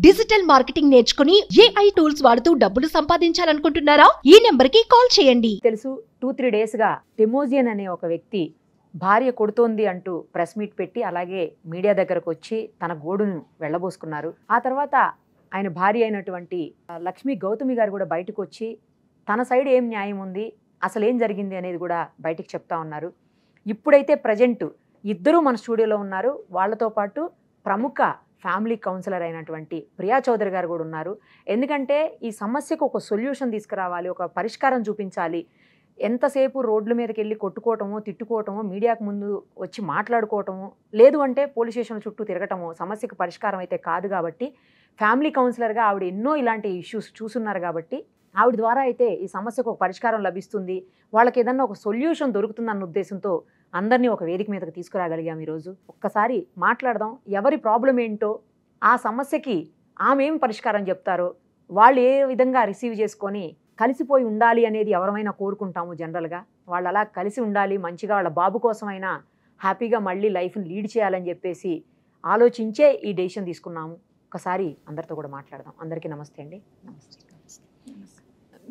Digital marketing నేర్చుకుని AI tools వాడుతూ డబ్బులు సంపాదించాలనుకుంటున్నారా? ఈ నెంబర్ కి కాల్ చేయండి. తెలుసు 2-3 డేస్ గా టెమోజియన్ అనే ఒక వ్యక్తి భార్య కొడుతోంది అంటూ ప్రెస్ మీట్ పెట్టి అలాగే మీడియా దగ్గరకు వచ్చి తన గోడును వెళ్ళబోసుకున్నారు. ఆ తర్వాత ఆయన భార్య అయినటువంటి లక్ష్మీ గౌతమి గారు కూడా బయటకు వచ్చి తన సైడ్ ఏం న్యాయం ఉంది, అసలు ఏం జరిగింది అనేది కూడా బయటికి చెప్తా ఉన్నారు. ఇప్పుడైతే ప్రజెంట్ ఇద్దరూ మన స్టూడియోలో ఉన్నారు. వాళ్ళతో పాటు ప్రముఖ ఫ్యామిలీ కౌన్సిలర్ అయినటువంటి ప్రియా చౌదరి గారు కూడా ఉన్నారు. ఎందుకంటే ఈ సమస్యకు ఒక సొల్యూషన్ తీసుకురావాలి, ఒక పరిష్కారం చూపించాలి. ఎంతసేపు రోడ్ల మీదకి వెళ్ళి కొట్టుకోవటమో తిట్టుకోవటమో మీడియాకు ముందు వచ్చి మాట్లాడుకోవటమో లేదు అంటే పోలీస్ స్టేషన్ చుట్టూ తిరగటమో సమస్యకు పరిష్కారం అయితే కాదు. కాబట్టి ఫ్యామిలీ కౌన్సిలర్గా ఆవిడ ఎన్నో ఇలాంటి ఇష్యూస్ చూస్తున్నారు. కాబట్టి ఆవిడ ద్వారా అయితే ఈ సమస్యకు ఒక పరిష్కారం లభిస్తుంది, వాళ్ళకి ఏదన్నా ఒక సొల్యూషన్ దొరుకుతుందన్న ఉద్దేశంతో అందరినీ ఒక వేదిక మీదకి తీసుకురాగలిగాం. ఈరోజు ఒక్కసారి మాట్లాడదాం, ఎవరి ప్రాబ్లం ఏంటో, ఆ సమస్యకి ఆమె ఏం పరిష్కారం చెప్తారో, వాళ్ళు ఏ విధంగా రిసీవ్ చేసుకొని కలిసిపోయి ఉండాలి అనేది ఎవరమైనా కోరుకుంటాము జనరల్గా. వాళ్ళు అలా కలిసి ఉండాలి, మంచిగా వాళ్ళ బాబు కోసమైనా హ్యాపీగా మళ్ళీ లైఫ్ని లీడ్ చేయాలని చెప్పేసి ఆలోచించే ఈ డెసిషన్ తీసుకున్నాము. ఒకసారి అందరితో కూడా మాట్లాడదాం. అందరికీ నమస్తే అండి. నమస్తే.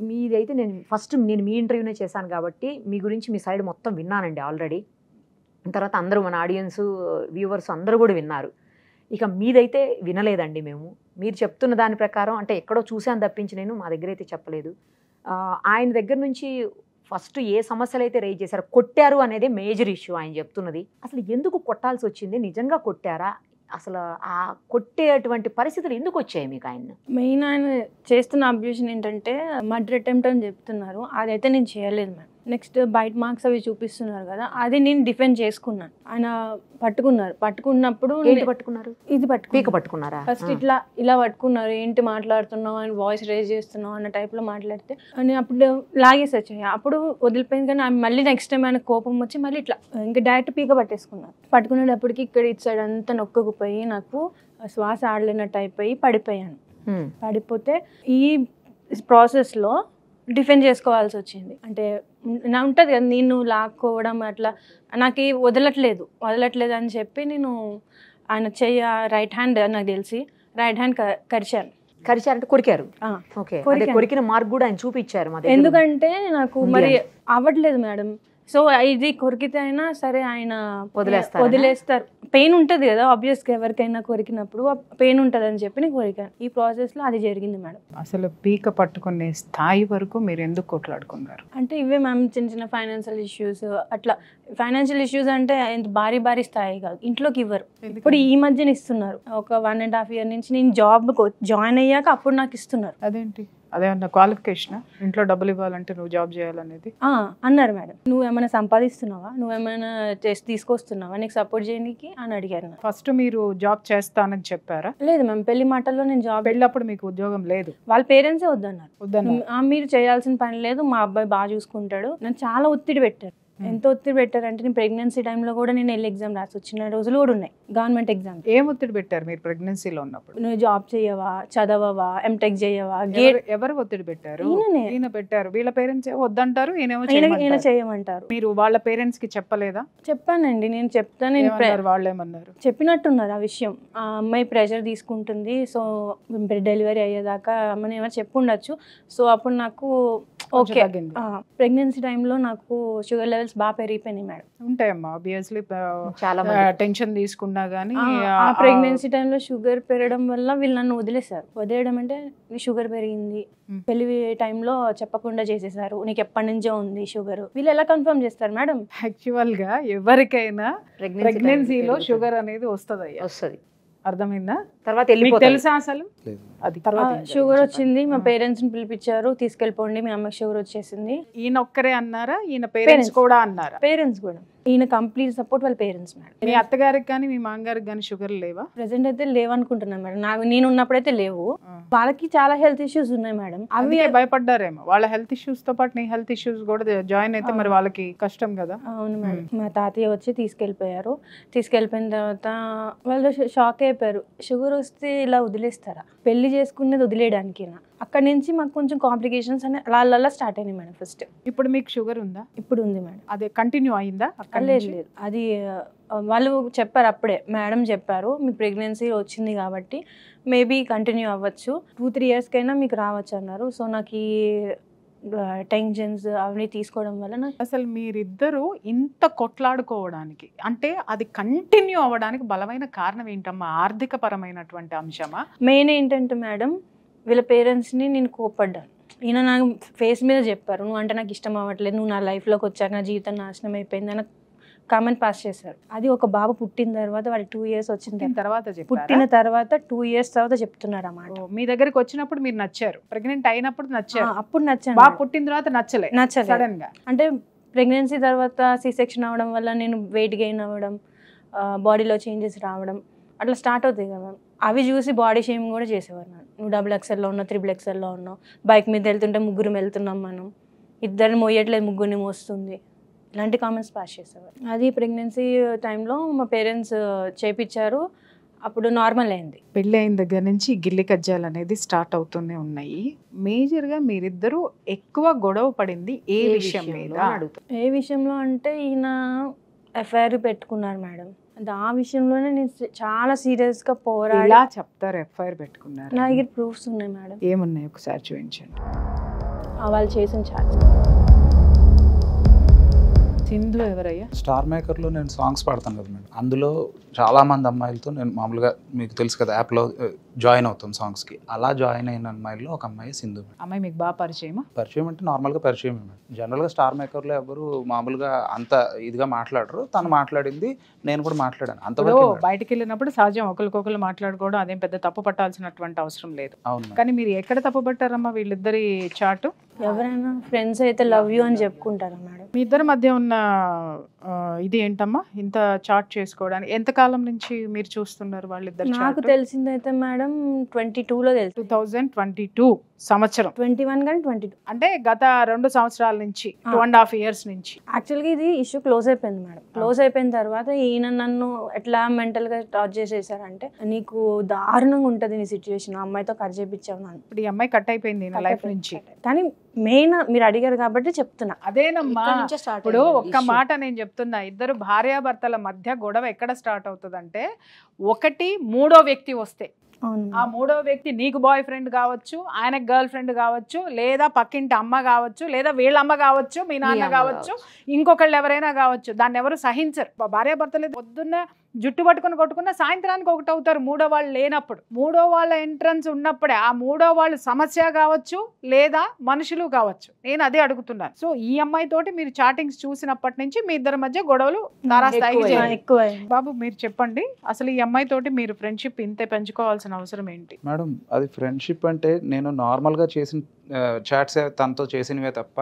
మీదైతే నేను మీ ఇంటర్వ్యూనే చేశాను కాబట్టి మీ గురించి మీ సైడ్ మొత్తం విన్నానండి ఆల్రెడీ. తర్వాత అందరూ మన ఆడియన్స్ వ్యూవర్స్ అందరూ కూడా విన్నారు. ఇక మీదైతే వినలేదండి మేము. మీరు చెప్తున్న దాని ప్రకారం అంటే ఎక్కడో చూశాను తప్పించి నేను మా దగ్గర అయితే చెప్పలేదు. ఆయన దగ్గర నుంచి ఫస్ట్ ఏ సమస్యలు అయితే రేజ్ చేశారో, కొట్టారు అనేది మేజర్ ఇష్యూ ఆయన చెప్తున్నది. అసలు ఎందుకు కొట్టాల్సి వచ్చింది, నిజంగా కొట్టారా, అసలు ఆ కొట్టేటువంటి పరిస్థితులు ఎందుకు వచ్చాయి మీకు? ఆయన మెయిన్ ఆయన చేస్తున్న అబ్యూషన్ ఏంటంటే మర్డర్ అటెంప్ట్ అని చెప్తున్నారు. అదైతే నేను చేయలేదు మ్యామ్. నెక్స్ట్ బైట్ మార్క్స్ అవి చూపిస్తున్నారు కదా, అది నేను డిఫెండ్ చేసుకున్నాను. ఆయన పట్టుకున్నప్పుడు పట్టుకున్నారు, ఇది పీక పట్టుకున్నారా? ఫస్ట్ ఇలా పట్టుకున్నారు. ఏంటి మాట్లాడుతున్నావు, ఆయన వాయిస్ రేజ్ చేస్తున్నావు అన్న టైప్లో మాట్లాడితే నేను అప్పుడు లాగేసి వచ్చాయి. అప్పుడు వదిలిపోయింది. కానీ ఆమె మళ్ళీ నెక్స్ట్ టైం ఆయన కోపం వచ్చి మళ్ళీ ఇట్లా ఇంకా డైరెక్ట్ పీక పట్టేసుకున్నారు. పట్టుకునేటప్పటికి ఇక్కడ ఇటు సైడ్ అంతా నొక్కకుపోయి నాకు శ్వాస ఆడలేనట్టు అయిపోయి పడిపోయాను. పడిపోతే ఈ ప్రాసెస్లో డిఫెండ్ చేసుకోవాల్సి వచ్చింది. అంటే నా ఉంటుంది కదా, నేను లాక్కోవడం అట్లా నాకు వదలట్లేదు అని చెప్పి నేను ఆయన రైట్ హ్యాండ్ నాకు తెలిసి రైట్ హ్యాండ్ కరిచారంటే కొరికారు. కొరికిన మార్క్ కూడా ఆయన చూపించారు. ఎందుకంటే నాకు మరి అవ్వట్లేదు మేడం. సో ఇది కొరికితే అయినా సరే ఆయన వదిలేస్తారు. పెయిన్ ఉంటుంది కదా ఆబ్వియస్గా, ఎవరికైనా కొరికినప్పుడు పెయిన్ ఉంటుంది అని చెప్పి నేను కొరికాను. ఈ ప్రాసెస్లో అది జరిగింది మేడం. అసలు పీక పట్టుకునే స్థాయి వరకు మీరు ఎందుకు కొట్లాడుకున్నారు? అంటే ఇవే మ్యామ్, చిన్న ఫైనాన్షియల్ ఇష్యూస్. అట్లా ఫైనాన్షియల్ ఇష్యూస్ అంటే భారీ స్థాయి కాదు, ఇంట్లోకి ఇవ్వరు. ఇప్పుడు ఈ మధ్యన ఇస్తున్నారు. ఒక 1.5 year నుంచి నేను జాబ్ జాయిన్ అయ్యాక అప్పుడు నాకు ఇస్తున్నారు. అదేంటి, అదేమన్నా క్వాలిఫికేషన్? ఇంట్లో డబ్బులు ఇవ్వాలంటే నువ్వు జాబ్ చేయాలనేది అన్నారు మేడం. నువ్వేమైనా సంపాదిస్తున్నావా, నువ్వేమైనా తీసుకొస్తున్నావా, నీకు సపోర్ట్ చేయడానికి అని అడిగారు. ఫస్ట్ మీరు జాబ్ చేస్తానని చెప్పారా? లేదు మ్యామ్, పెళ్లి మాటల్లో నేను జాబ్. పెళ్ళప్పుడు మీకు ఉద్యోగం లేదు? వాళ్ళ పేరెంట్సే వద్దన్నారు. మీరు చేయాల్సిన పని లేదు, మా అబ్బాయి బాగా చూసుకుంటాడు. నన్ను చాలా ఒత్తిడి పెట్టారు. ఎంత ఒత్తిడి పెట్టారంటే నేను ప్రెగ్నెన్సీ టైంలో కూడా నేను వెళ్ళి ఎగ్జామ్ రాసి వచ్చిన రోజులు కూడా ఉన్నాయి, గవర్నమెంట్ ఎగ్జామ్. ఏం ఒత్తిడి పెట్టారు మీరు ప్రెగ్నెన్సీలో ఉన్నప్పుడు? నువ్వు జాబ్ చేయవా, చదవవా, ఎంటెక్ చేయవా? ఎవరు ఒత్తిడి పెట్టారు? ఈయన పెట్టారు. వీళ్ళ పేరెంట్స్ వద్దంటారు, ఈయన చేయమంటారు. మీరు వాళ్ళ పేరెంట్స్ కి చెప్పలేదా? చెప్పానండి, నేను చెప్తాను. వాళ్ళు ఏమన్నారు? చెప్పినట్టున్నారు ఆ విషయం. ఆ అమ్మాయి ప్రెషర్ తీసుకుంటుంది, సో డెలివరీ అయ్యేదాకా మనం ఏమైనా చెప్పుండొచ్చు. సో అప్పుడు నాకు ఓకే. ప్రెగ్నెన్సీ టైంలో నాకు షుగర్ లెవెల్స్ బాగా పెరిగిపోయినాయి మేడం. ఉంటాయమ్మా ఆబ్వియస్లీ, చాలా టెన్షన్ తీసుకున్నా కానీ. ఆ ప్రెగ్నెన్సీ టైంలో షుగర్ పెరగడం వల్ల వీళ్ళు నన్ను వదిలేయడం అంటే షుగర్ పెరిగింది, పెళ్లి టైంలో చెప్పకుండా చేసేసారు, నీకు ఎప్పటి నుంచో ఉంది షుగర్. వీళ్ళు ఎలా కన్ఫర్మ్ చేస్తారు మేడం? యాక్చువల్ గా ఎవరికైనా ప్రెగ్నెన్సీలో షుగర్ అనేది వస్తుంది. అర్థమైందా? తర్వాత తెలుసా అసలు? అది తర్వాత షుగర్ వచ్చింది, మా పేరెంట్స్ ని పిలిపించారు, తీసుకెళ్ళిపోండి మీ అమ్మకి షుగర్ వచ్చేసింది. ఈయన ఒక్కరే అన్నారా, ఈయన పేరెంట్స్ కూడా అన్నారా? పేరెంట్స్ కూడా. ఈయన కంప్లీట్ సపోర్ట్ వాళ్ళ పేరెంట్స్ మేడం. మీ అత్తగారికి కానీ మీ మామగారికి కానీ షుగర్ లేవా? ప్రెసెంట్ అయితే లేవనుకుంటున్నాను మేడం. నేను ఉన్నప్పుడైతే లేవు. వాళ్ళకి చాలా హెల్త్ ఇష్యూస్ ఉన్నాయి మేడం. అవి భయపడ్డారేమో. వాళ్ళ హెల్త్ ఇష్యూస్ తో పాటు నీ హెల్త్ ఇష్యూస్ కూడా జాయిన్ అయితే మరి వాళ్ళకి కష్టం కదా. అవును మేడం. మా తాతయ్య వచ్చి తీసుకెళ్ళిపోయారు. తీసుకెళ్ళిపోయిన తర్వాత వాళ్ళు షాక్ అయిపోయారు. షుగర్ వస్తే ఇలా వదిలేస్తారా, పెళ్లి చేసుకునేది వదిలేయడానికేనా? అక్కడ నుంచి మాకు కొంచెం కాంప్లికేషన్స్ అని అలా స్టార్ట్ అయినాయి మేడం ఫస్ట్. ఇప్పుడు మీకు షుగర్ ఉందా? ఇప్పుడు ఉంది మేడం. అదే కంటిన్యూ అయిందా? లేదు లేదు, అది వాళ్ళు చెప్పారు అప్పుడే, మేడం చెప్పారు మీకు ప్రెగ్నెన్సీ వచ్చింది కాబట్టి మేబీ కంటిన్యూ అవ్వచ్చు, 2-3 ఇయర్స్కైనా మీకు రావచ్చు అన్నారు. సో నాకు ఈ టెన్షన్స్ అవన్నీ తీసుకోవడం వల్ల అసలు మీరిద్దరూ ఇంత కొట్లాడుకోవడానికి అంటే అది కంటిన్యూ అవ్వడానికి బలమైన కారణం ఏంటమ్మా? ఆర్థిక పరమైనటువంటి అంశమా? మెయిన్ ఏంటంటే మేడం, వీళ్ళ పేరెంట్స్ని నేను కోప్పడ్డాను. ఈయన నాకు ఫేస్ మీద చెప్పారు, నువ్వు అంటే నాకు ఇష్టం అవ్వట్లేదు, నువ్వు నా లైఫ్లోకి వచ్చాక నా జీవితం నాశనం అయిపోయింది అని కామెంట్ పాస్ చేశారు. అది ఒక బాబు పుట్టిన తర్వాత వాడికి 2 ఇయర్స్ వచ్చిన తర్వాత పుట్టిన తర్వాత 2 ఇయర్స్ తర్వాత చెప్తున్నాడు అన్నమాట. మీ దగ్గరికి వచ్చినప్పుడు మీరు నచ్చారు, ప్రెగ్నెంట్ అయినప్పుడు నచ్చారు, అప్పుడు నచ్చాను. బాబు పుట్టిన తర్వాత నచ్చలేదు సడన్ గా. అంటే ప్రెగ్నెన్సీ తర్వాత సి సెక్షన్ అవ్వడం వల్ల నేను వెయిట్ గెయిన్ అవ్వడం, బాడీలో చేంజెస్ రావడం అట్లా స్టార్ట్ అవుతాయి కదా. అవి చూసి బాడీ షేమింగ్ కూడా చేసేవారు. నువ్వు XXLలో ఉన్నావు, XXLలో ఉన్నావు, బైక్ మీద వెళ్తుంటే 3 వెళ్తున్నాం, మనం ఇద్దరిని మోయట్లేదు, 3 మోస్తుంది, ఇలాంటి కామెంట్స్ పాస్ చేసేవారు. అది ప్రెగ్నెన్సీ టైంలో మా పేరెంట్స్ చేపించారు, అప్పుడు నార్మల్ అయింది. పెళ్ళి అయిన దగ్గర నుంచి గిల్లి కజ్జాలు అనేది స్టార్ట్ అవుతూనే ఉన్నాయి. మేజర్గా మీరిద్దరూ ఎక్కువ గొడవ పడింది ఏ విషయం మీద? ఏ విషయంలో అంటే ఈయన ఎఫ్ఐఆర్ పెట్టుకున్నారు మేడం. ఆ విషయంలోనే నేను చాలా సీరియస్గా పోరాడి. ఇలా చెప్తారు ఎఫ్ఐఆర్ పెట్టుకున్నారు? నా దగ్గర ప్రూఫ్స్ ఉన్నాయి మేడం. ఏమున్నాయి ఒకసారి చూపించండి. వాళ్ళు చేసిన చాట్. సింధు ఎవరయ్యా? స్టార్ మేకర్లో నేను సాంగ్స్ పాడతాను కదా మేడం, అందులో చాలామంది అమ్మాయిలతో నేను మామూలుగా మీకు తెలుసు కదా యాప్లో జాయిన్ అవుతాం సాంగ్స్కి. అలా జాయిన్ అయిన అమ్మాయిల్లో ఒక అమ్మాయి సింధు. అమ్మాయి మీకు బాగా పరిచయమా? పరిచయం అంటే నార్మల్గా పరిచయం మేడం. జనరల్గా స్టార్ మేకర్లో ఎవరు మామూలుగా అంత ఇదిగా మాట్లాడరు, తను మాట్లాడింది నేను కూడా మాట్లాడాను అంతవరకు. బయటకు వెళ్ళినప్పుడు సహజం ఒకరికొకరు మాట్లాడుకోవడం, అదేం పెద్ద తప్పు పట్టాల్సినటువంటి అవసరం లేదు. అవును. కానీ మీరు ఎక్కడ తప్పు పట్టారమ్మా వీళ్ళిద్దరి చాటు? ఎవరైనా ఫ్రెండ్స్ అయితే లవ్ యూ అని చెప్పుకుంటారా మేడం? మీ ఇద్దరి మధ్య ఉన్న ఇది ఏంటమ్మా ఇంత చాట్ చేసుకోవడానికి? ఎంతకాలం నుంచి మీరు చూస్తున్నారు వాళ్ళిద్దరు? నాకు తెలిసిందైతే మేడం 22లో తెలుసు. 2022 సంవత్సరం. 21 కానీ 22 అంటే గత 2 సంవత్సరాల నుంచి, 2.5 years నుంచి. యాక్చువల్గా ఇది ఇష్యూ క్లోజ్ అయిపోయింది మేడం. క్లోజ్ అయిపోయిన తర్వాత ఈయన నన్ను ఎట్లా మెంటల్గా టార్చర్ చేసేసారంటే, నీకు దారుణంగా ఉంటుంది నీ సిచ్యువేషన్, అమ్మాయితో కట్ చేయించావు నన్ను. ఇప్పుడు ఈ అమ్మాయి కట్ అయిపోయింది నా లైఫ్ నుంచి. కానీ మెయిన్ మీరు అడిగారు కాబట్టి చెప్తున్నా. అదేనమ్మా, ఇప్పుడు ఒక్క మాట నేను చెప్తున్నా, ఇద్దరు భార్యాభర్తల మధ్య గొడవ ఎక్కడ స్టార్ట్ అవుతుందంటే, ఒకటి 3వ వ్యక్తి వస్తే, ఆ 3వ వ్యక్తి నీకు బాయ్ ఫ్రెండ్ కావచ్చు, ఆయనకు గర్ల్ ఫ్రెండ్ కావచ్చు, లేదా పక్కింటి అమ్మ కావచ్చు, లేదా వీళ్ళ అమ్మ కావచ్చు, మీ నాన్న కావచ్చు, ఇంకొకళ్ళు ఎవరైనా కావచ్చు. దాన్ని ఎవరు సహించరు. భార్యాభర్తలు పొద్దున్న జుట్టు పట్టుకుని కొట్టుకున్న సాయంత్రానికి ఒకటి అవుతారు 3వ వాళ్ళు లేనప్పుడు. 3వ వాళ్ళ ఎంట్రన్స్ ఉన్నప్పుడే ఆ 3వ వాళ్ళు సమస్య కావచ్చు, లేదా మనుషులు కావచ్చు. నేను అదే అడుగుతున్నాను. సో ఈ అమ్మాయి తోటి మీరు చాటింగ్స్ చూసినప్పటి నుంచి మీ ఇద్దరి మధ్య గొడవలు తారాస్థాయికి ఎక్కువ. బాబు మీరు చెప్పండి, అసలు ఈ అమ్మాయి తోటి మీరు ఫ్రెండ్షిప్ ఇంతే పెంచుకోవాల్సిన అవసరం ఏంటి? మేడం అది ఫ్రెండ్షిప్ అంటే నేను నార్మల్గా చేసిన చాట్స్ తనతో చేసినవే తప్ప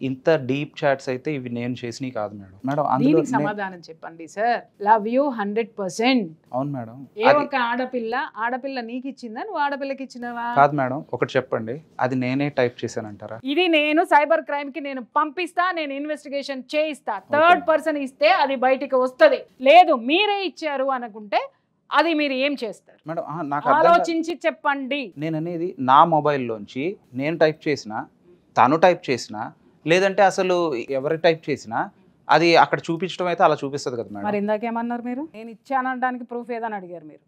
ఇంత డీప్ చాట్స్ అయితే ఇవి నేను చేసినవి కాదు మేడం. మేడం అందులో సమాధానం చెప్పండి సార్. Love you 100%. అవును మేడం. ఏ ఒక ఆడపిల్ల నీకు ఇచ్చిందా, నువ్వు ఆడపిల్లకి ఇచ్చినవా? కాదు మేడం, ఒకటి చెప్పండి, అది నేనే టైప్ చేశానంటారా? ఇది నేను సైబర్ క్రైమ్ కి నేను పంపిస్తా, నేను ఇన్వెస్టిగేషన్ చేయిస్తా. థర్డ్ పర్సన్ ఇస్తే అది బయటికి వస్తుంది. లేదు మీరే ఇచ్చారు అనుకుంటే అది మీరు ఏం చేస్తారు మేడం? నాకు ఆలోచించి చెప్పండి. నేను అనేది నా మొబైల్లోంచి నేను టైప్ చేసిన, తను టైప్ చేసిన, లేదంటే అసలు ఎవరు టైప్ చేసినా అది అక్కడ చూపించడం అయితే అలా చూపిస్తుంది కదా మేడం. మరి ఇందాకేమన్నారు మీరు? నేను ఇచ్చానడానికి ప్రూఫ్ ఏదని అడిగారు మీరు.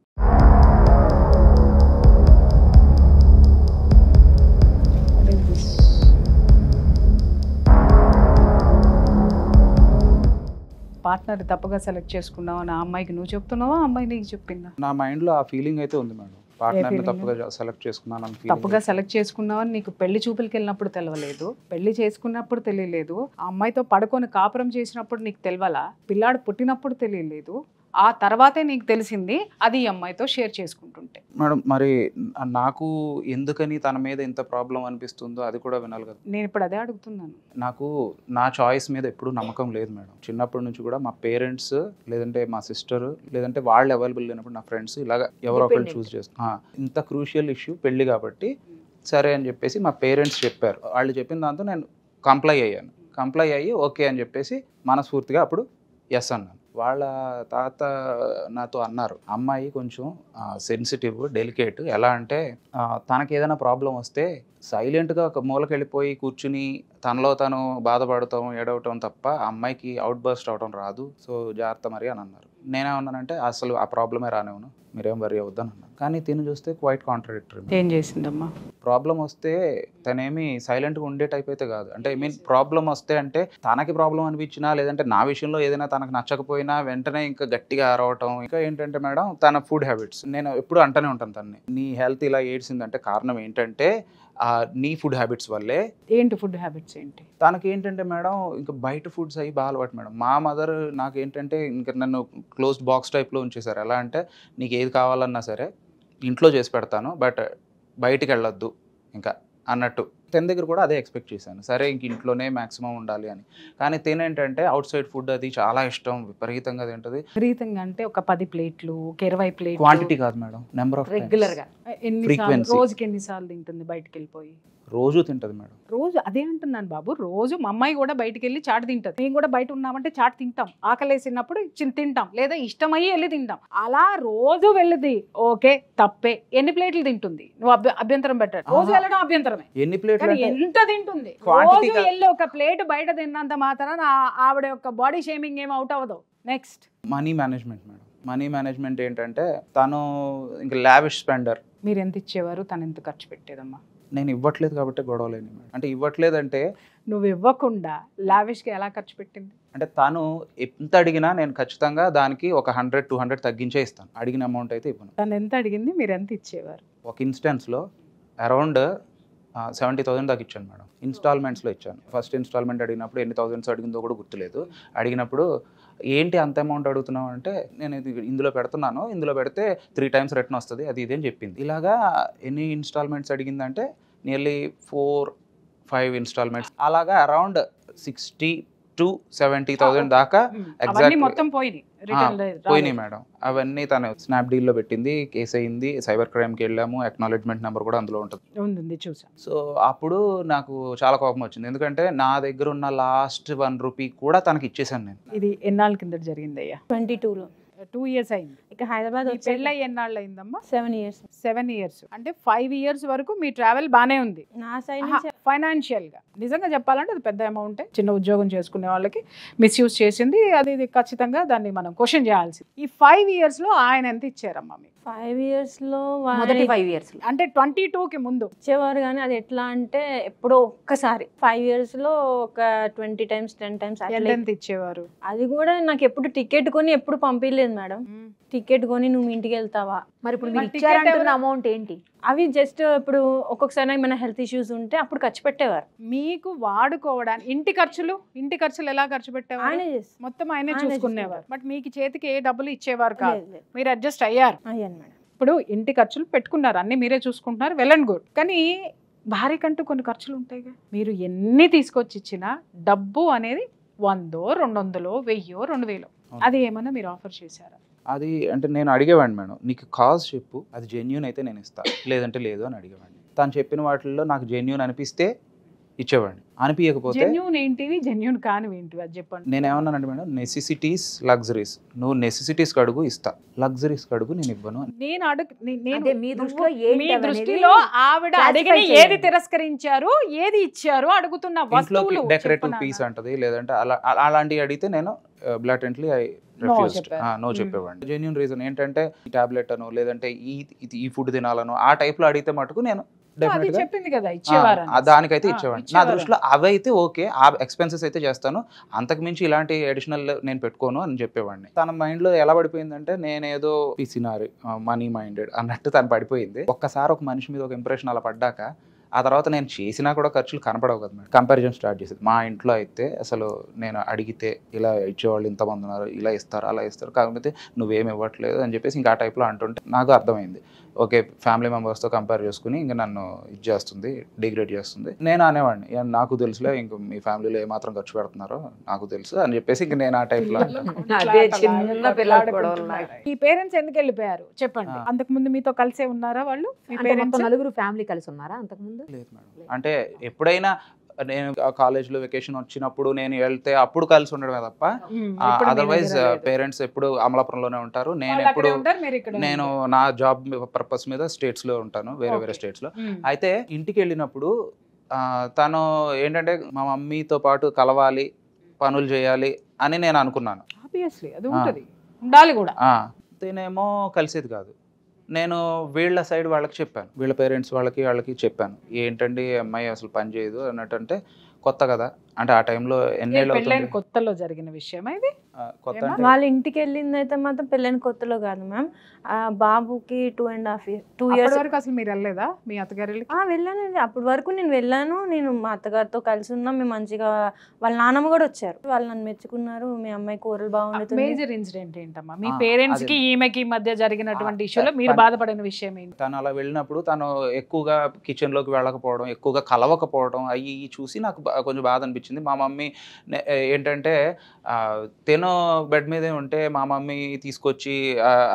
పార్ట్నర్ తప్పుగా సెలెక్ట్ చేసుకున్నావా? నా అమ్మాయికి నువ్వు చెప్తున్నావా, అమ్మాయి నీకు చెప్పిందా? నా మైండ్లో ఆ ఫీలింగ్ అయితే ఉంది మేడం. పార్ట్నర్ని తప్పుగా సెలెక్ట్ చేసుకున్నాను. తప్పుగా సెలెక్ట్ చేసుకున్నావని నీకు పెళ్లి చూపులకి వెళ్ళినప్పుడు తెలవలేదు, పెళ్లి చేసుకున్నప్పుడు తెలియలేదు, ఆ అమ్మాయితో పడుకొని కాపురం చేసినప్పుడు నీకు తెలవాలా, పిల్లాడు పుట్టినప్పుడు తెలియలేదు, ఆ తర్వాతే నీకు తెలిసింది అది ఈ అమ్మాయితో షేర్ చేసుకుంటుంటే. మేడం మరి నాకు ఎందుకని తన మీద ఎంత ప్రాబ్లం అనిపిస్తుందో అది కూడా వినాలి కదా. నేను ఇప్పుడు అదే అడుగుతున్నాను. నాకు నా చాయిస్ మీద ఎప్పుడూ నమ్మకం లేదు మేడం. చిన్నప్పటి నుంచి కూడా మా పేరెంట్స్, లేదంటే మా సిస్టర్, లేదంటే వాళ్ళు అవైలబుల్ లేనప్పుడు నా ఫ్రెండ్స్ ఇలాగ ఎవరో ఒకరు చూస్ చేస్తారు. ఇంత క్రూషియల్ ఇష్యూ పెళ్ళి కాబట్టి సరే అని చెప్పేసి మా పేరెంట్స్ చెప్పారు. వాళ్ళు చెప్పిన దాంతో నేను కంప్లై అయ్యాను. కంప్లై అయ్యి ఓకే అని చెప్పేసి మనస్ఫూర్తిగా అప్పుడు ఎస్ అన్నాను. వాళ్ళ తాత నాతో అన్నారు, అమ్మాయి కొంచెం సెన్సిటివ్, డెలికేట్. ఎలా అంటే తనకి ఏదైనా ప్రాబ్లం వస్తే సైలెంట్గా ఒక మూలకి వెళ్ళిపోయి కూర్చుని తనలో తను బాధపడటం, ఏడవటం తప్ప అమ్మాయికి అవుట్ బర్స్ట్ అవడం రాదు. సో జాగ్రత్త మరి అని అన్నారు. నేనేమన్నానంటే అసలు ఆ ప్రాబ్లమే రానివ్వను, మీరేం వరీ అవుద్దని అన్నాను. కానీ తిని చూస్తే క్వైట్ కాంట్రడిక్టరీ. ఏం చేసిందమ్మా? ప్రాబ్లం వస్తే తనేమి సైలెంట్గా ఉండే టైప్ అయితే కాదు. అంటే ఐ మీన్ ప్రాబ్లం వస్తే అంటే తనకి ప్రాబ్లం అనిపించినా, లేదంటే నా విషయంలో ఏదైనా తనకు నచ్చకపోయినా వెంటనే ఇంకా గట్టిగా అరవటం. ఇంకా ఏంటంటే మేడం, తన ఫుడ్ హ్యాబిట్స్ నేను ఎప్పుడు అంటూనే ఉంటాను తనని, నీ హెల్త్ ఇలా ఏడ్చిందంటే కారణం ఏంటంటే నీ ఫుడ్ హ్యాబిట్స్ వల్లే. ఏంటి ఫుడ్ హ్యాబిట్స్ ఏంటి? తనకి ఏంటంటే మేడం, ఇంకా బయట ఫుడ్స్ అవి బాగా అలవాటు మేడం. మా మదర్ నాకు ఏంటంటే ఇంకా నన్ను క్లోజ్డ్ బాక్స్ టైప్లో ఉంచేశారు. ఎలా అంటే నీకు ఏది కావాలన్నా సరే ఇంట్లో చేసి పెడతాను, బట్ బయటికి వెళ్ళొద్దు ఇంకా అన్నట్టు. తన దగ్గర కూడా అదే ఎక్స్పెక్ట్ చేశాను, సరే ఇంక ఇంట్లోనే మ్యాక్సిమం ఉండాలి అని. కానీ తినేంటంటే అవుట్ సైడ్ ఫుడ్ అది చాలా ఇష్టం, విపరీతంగా తింటది. విపరీతంగా అంటే ఒక 10 ప్లేట్లు, ఒక 20 ప్లేట్లు. క్వాంటిటీ కాదు మేడం, నెంబర్ ఆఫ్ రెగ్యులర్గా రోజుకి ఎన్నిసార్లు తింటుంది బయటకు వెళ్ళిపోయి? రోజు తింటది మేడం. రోజు అదే అంటున్నాను బాబు, రోజు మా అమ్మాయి కూడా బయటకు వెళ్ళి చాట్ తింటది. మేము కూడా బయట ఉన్నామంటే చాట్ తింటాం, ఆకలేసినప్పుడు తింటాం, లేదా ఇష్టమయ్యి వెళ్ళి తింటాం. అలా రోజు వెళ్ళింది ఓకే, తప్పే. ఎన్ని ప్లేట్లు తింటుంది? నువ్వు అభ్యంతరం పెట్టాడు. రోజు వెళ్ళడం అభ్యంతరమే. ఎన్ని ప్లేట్లు ఎంత తింటుంది? Quantity రోజు వెళ్ళి ఒక ప్లేట్ బయట తిన్నంత మాత్రాన ఆవిడ యొక్క బాడీ షేమింగ్ ఏం అవుట్ అవ్వదు. Next money management madam. Money management ఏంటంటే తను ఇంకా లావిష్ స్పెండర్. మీరు ఎంత ఇచ్చేవారు, తను ఎంత ఖర్చు పెట్టేదమ్మా? నేను ఇవ్వట్లేదు కాబట్టి గొడవలేని మేడం. అంటే ఇవ్వట్లేదంటే నువ్వు ఇవ్వకుండా లావిష్గా ఎలా ఖర్చు పెట్టింది? అంటే తను ఎంత అడిగినా నేను ఖచ్చితంగా దానికి ఒక 100-200 తగ్గించే ఇస్తాను. అడిగిన అమౌంట్ అయితే ఇవ్వను. తను ఎంత అడిగింది, మీరు ఎంత ఇచ్చేవారు? ఒక ఇన్స్టెన్స్లో అరౌండ్ 70,000 దాకా ఇచ్చాను మేడం. ఇన్స్టాల్మెంట్స్లో ఇచ్చాను. ఫస్ట్ ఇన్స్టాల్మెంట్ అడిగినప్పుడు ఎన్ని థౌజండ్స్ అడిగిందో కూడా గుర్తులేదు. అడిగినప్పుడు ఏంటి అంత అమౌంట్ అడుగుతున్నావు అంటే, నేను ఇది ఇందులో పెడుతున్నాను, ఇందులో పెడితే 3 times రిటర్న్ వస్తుంది, అది ఇదేం చెప్పింది. ఇలాగా ఎన్ని ఇన్స్టాల్మెంట్స్ అడిగిందంటే నియర్లీ 4-5 ఇన్స్టాల్మెంట్స్, అలాగా అరౌండ్ 60,000-70,000 దాకా అవన్నీ మొత్తం పోయినాయి మేడం. అవన్నీ తను స్నాప్డీల్లో పెట్టింది, కేసు అయింది, సైబర్ క్రైమ్కి వెళ్ళాము, అక్నాలెడ్జ్మెంట్ నెంబర్ కూడా అందులో ఉంటుంది, చూసాను. సో అప్పుడు నాకు చాలా కోపం వచ్చింది, ఎందుకంటే నా దగ్గర ఉన్న లాస్ట్ 1 రూపీ కూడా తనకి ఇచ్చేసాను నేను. ఇది ఎన్నాళ్ళ కింద జరిగిందయ్యా? 22లో. 2 years అయింది. ఇక హైదరాబాద్ పెళ్ళై ఎన్నాళ్ళు అయిందమ్మా? 7 years. 7 years అంటే 5 years వరకు మీ ట్రావెల్ బానే ఉంది నా సైడ్ నుంచి ఫైనాన్షియల్ గా. నిజంగా చెప్పాలంటే అది పెద్ద అమౌంట్. చిన్న ఉద్యోగం చేసుకునే వాళ్ళకి మిస్యూజ్ చేసింది, అది ఖచ్చితంగా దాన్ని మనం క్వశ్చన్ చేయాల్సింది. ఈ 5 years లో ఆయన ఎంత ఇచ్చారమ్మా మీకు? 5 years లో మొదటి 5 years అంటే 22కి ముందు ఇచ్చేవారు, కానీ అది ఎట్లా అంటే ఎప్పుడో ఒక్కసారి. 5 years లో ఒక 20 times 10 times ఎంత ఇచ్చేవారు? అది కూడా నాకు ఎప్పుడు టికెట్ కొని ఎప్పుడు పంపించలేదు మేడం. టికెట్ కొని నువ్వు ఇంటికి వెళ్తావా? మరి ఇప్పుడు మీరు ఇచ్చారంటున్న అమౌంట్ ఏంటి? అవి జస్ట్ ఇప్పుడు ఒక్కొక్కసారి ఏమైనా హెల్త్ ఇష్యూస్ ఉంటే అప్పుడు ఖర్చు పెట్టేవారు. మీకు వాడుకోవడానికి ఇంటి ఖర్చులు ఎలా ఖర్చు పెట్టేవారు? ఆయనే మొత్తం ఆయనే చూసుకునేవారు. బట్ మీకు చేతికి ఏ డబ్బులు ఇచ్చేవారు కాదు, మీరు అడ్జస్ట్ అయ్యారు. అయ్యాను మేడం. ఇప్పుడు ఇంటి ఖర్చులు పెట్టుకున్నారు, అన్ని మీరే చూసుకుంటున్నారు, వెల్ అండ్ గుడ్. కానీ భార్యకంటూ కొన్ని ఖర్చులు ఉంటాయిగా. మీరు ఎన్ని తీసుకొచ్చి ఇచ్చినా డబ్బు అనేది 100, 200, 1000, 2000 అది ఏమన్నా మీరు ఆఫర్ చేశారా? అది అంటే నేను అడిగేవాడిని మేడం, నీకు కాజ్ చెప్పు, అది జెన్యూన్ అయితే నేను ఇస్తాను, లేదంటే లేదు అని అడిగేవాడిని. తను చెప్పిన వాటిల్లో నాకు జెన్యూన్ అనిపిస్తే ఇచ్చేవాడిని, అనిపించకపోతే జెన్యూన్ ఏంటివి, జెన్యూన్ కానివి ఏంటివి అది చెప్పండి. నేను ఏమన్నానంటే మేడం, నెసెసిటీస్ లగ్జరీస్, నువ్వు నెసెసిటీస్ కడుగు ఇస్తా, లగ్జరీస్ కడుగు నేను ఇవ్వను. మీ దృష్టిలో ఆవిడ అడిగిన ఏది తిరస్కరించారు, ఏది ఇచ్చారు అడుగుతున్న వస్తువులు డెకరేటివ్ పీస్ అంటది, లేదంటే అలాంటివి అడిగితే నేను బ్లాటెంట్లీ నో చెప్పేవాడిని. జెన్యూన్ రీజన్ ఏంటంటే ఈ టాబ్లెట్ అనో లేదంటే ఈ ఫుడ్ తినాలనో ఆ టైప్ లో అడిగితే మటుకు నేను చెప్పింది కదా ఇచ్చేవారు, దానికైతే ఇచ్చేవాడిని. నా దృష్టిలో అవైతే ఓకే, ఆ ఎక్స్పెన్సెస్ అయితే చేస్తాను, అంతకు మించి ఇలాంటి అడిషనల్ నేను పెట్టుకోను అని చెప్పేవాడిని. తన మైండ్ లో ఎలా పడిపోయిందంటే నేనేదో పిసినారి, మనీ మైండెడ్ అన్నట్టు తను పడిపోయింది. ఒక్కసారి ఒక మనిషి మీద ఒక ఇంప్రెషన్ అలా పడ్డాక ఆ తర్వాత నేను చేసినా కూడా ఖర్చులు కనపడవు కదా మేడం. కంపారిజన్ స్టార్ట్ చేసేది. మా ఇంట్లో అయితే అసలు నేను అడిగితే ఇలా ఇచ్చేవాళ్ళు ఇంతమంది ఉన్నారు, ఇలా ఇస్తారు అలా ఇస్తారు, కాకపోతే నువ్వేమి ఇవ్వట్లేదు అని చెప్పేసి ఇంకా ఆ టైప్లో అంటుంటే నాకు అర్థమైంది, ఓకే ఫ్యామిలీ మెంబర్స్తో కంపేర్ చేసుకుని ఇంకా నన్ను ఇది చేస్తుంది, డిగ్రేడ్ చేస్తుంది. నేను అనేవాడిని నాకు తెలుసులే, ఇంక మీ ఫ్యామిలీలో ఏమాత్రం ఖర్చు పెడుతున్నారో నాకు తెలుసు అని చెప్పేసి ఇంక నేను ఆ టైప్లో. ఈ పేరెంట్స్ ఎందుకు వెళ్ళిపోయారు చెప్పండి? అంతకు ముందు మీతో కలిసే ఉన్నారా వాళ్ళు? నలుగురు ఫ్యామిలీ కలిసి ఉన్నారా అంతకుముందు? లేదు మేడం. అంటే ఎప్పుడైనా నేను కాలేజ్లో వెకేషన్ వచ్చినప్పుడు నేను వెళ్తే అప్పుడు కలిసి ఉండడమే తప్ప అదర్వైజ్ పేరెంట్స్ ఎప్పుడు అమలాపురంలోనే ఉంటారు. నేను నా జాబ్ పర్పస్ మీద స్టేట్స్లో ఉంటాను, వేరే వేరే స్టేట్స్లో. అయితే ఇంటికి వెళ్ళినప్పుడు తను ఏంటంటే మా మమ్మీతో పాటు కలవాలి, పనులు చేయాలి అని నేను అనుకున్నాను. ఉండాలి కూడా. తనేమో కలిసేది కాదు. నేను వీళ్ళ సైడ్ వాళ్ళకి చెప్పాను, వీళ్ళ పేరెంట్స్ వాళ్ళకి చెప్పాను, ఏంటండి అమ్మాయి అసలు పని చేయదు అన్నట్టు. అంటే కొత్త కదా, అంటే ఆ టైంలో ఎన్నేళ్ళు అవుతుంది, కొత్తలో జరిగిన విషయం ఇది. కొత్త వాళ్ళ ఇంటికి వెళ్ళింది అయితే మాత్రం పెళ్ళైన కొత్తలో కాదు మ్యామ్. బాబుకి 2.5 years వరకు అసలు మీరు వెళ్ళలేదా మీ అత్తగారి? వెళ్ళానండి. అప్పటి వరకు నేను వెళ్ళాను. నేను మా అత్తగారితో కలిసి ఉన్నాం. మేము మంచిగా, వాళ్ళ నాన్నమ్మ కూడా వచ్చారు. వాళ్ళు నన్ను మెచ్చుకున్నారు, మీ అమ్మాయి కూరలు బాగుంటుంది. మేజర్ ఇన్సిడెంట్ ఏంటమ్మా మీ పేరెంట్స్ కి ఈమెకి మధ్య జరిగినటువంటి ఇష్యూలో మీరు బాధపడిన విషయం ఏంటి? తను అలా వెళ్ళినప్పుడు తను ఎక్కువగా కిచెన్ లోకి వెళ్ళకపోవడం, ఎక్కువగా కలవకపోవడం అవి చూసి నాకు కొంచెం బాధ అనిపించింది. మా మమ్మీ ఏంటంటే తినో బెడ్ మీదే ఉంటే మా మమ్మీ తీసుకొచ్చి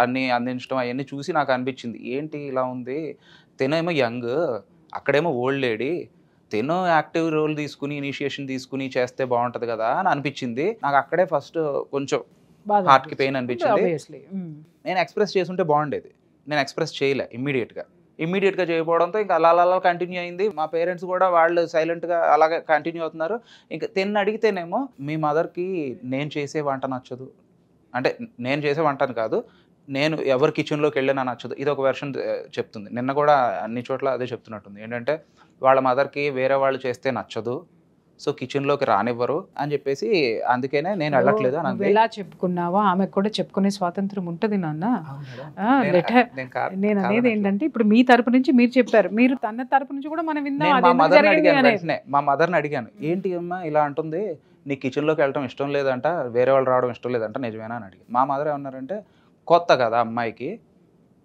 అన్ని అందించడం అవన్నీ చూసి నాకు అనిపించింది, ఏంటి ఇలా ఉంది, తినేమో యంగ్, అక్కడేమో ఓల్డ్ లేడీ, తినో యాక్టివ్ రోల్ తీసుకుని ఇనిషియేషన్ తీసుకుని చేస్తే బాగుంటది కదా అని అనిపించింది నాకు. అక్కడే ఫస్ట్ కొంచెం హార్ట్ కి పెయిన్ అనిపించింది. నేను ఎక్స్ప్రెస్ చేసుంటే బాగుండేది, నేను ఎక్స్ప్రెస్ చేయలే ఇమ్మీడియట్గా చేయకపోవడంతో ఇంకా అలా కంటిన్యూ అయింది. మా పేరెంట్స్ కూడా వాళ్ళు సైలెంట్గా అలాగే కంటిన్యూ అవుతున్నారు. ఇంకా అడిగితేనేమో మీ మదర్కి నేను చేసే వంట నచ్చదు, అంటే నేను చేసే వంటని కాదు, నేను ఎవరి కిచెన్లోకి వెళ్ళినా నచ్చదు, ఇది ఒక వెర్షన్ చెప్తుంది. నిన్న కూడా అన్ని చోట్ల అదే చెప్తున్నట్టుంది, ఏంటంటే వాళ్ళ మదర్కి వేరే వాళ్ళు చేస్తే నచ్చదు, సో కిచెన్లోకి రానివ్వరు అని చెప్పేసి, అందుకనే నేను వెళ్ళట్లేదు అని. ఎలా చెప్పుకున్నావో ఆమెకు కూడా చెప్పుకునే స్వాతంత్రం ఉంటుంది నాన్న. నేను అనేది ఏంటంటే ఇప్పుడు మీ తరపు నుంచి మీరు చెప్పారు, మీరు తన తరపు నుంచి కూడా మనం విందాం. మా మదర్ని అడిగాను, ఏంటి అమ్మా ఇలా అంటుంది, నీ కిచెన్లోకి వెళ్ళడం ఇష్టం లేదంట, వేరే వాళ్ళు రావడం ఇష్టం లేదంట, నిజమేనా అని అడిగి. మా మదర్ ఏమన్నారంటే, కొత్త కదా అమ్మాయికి,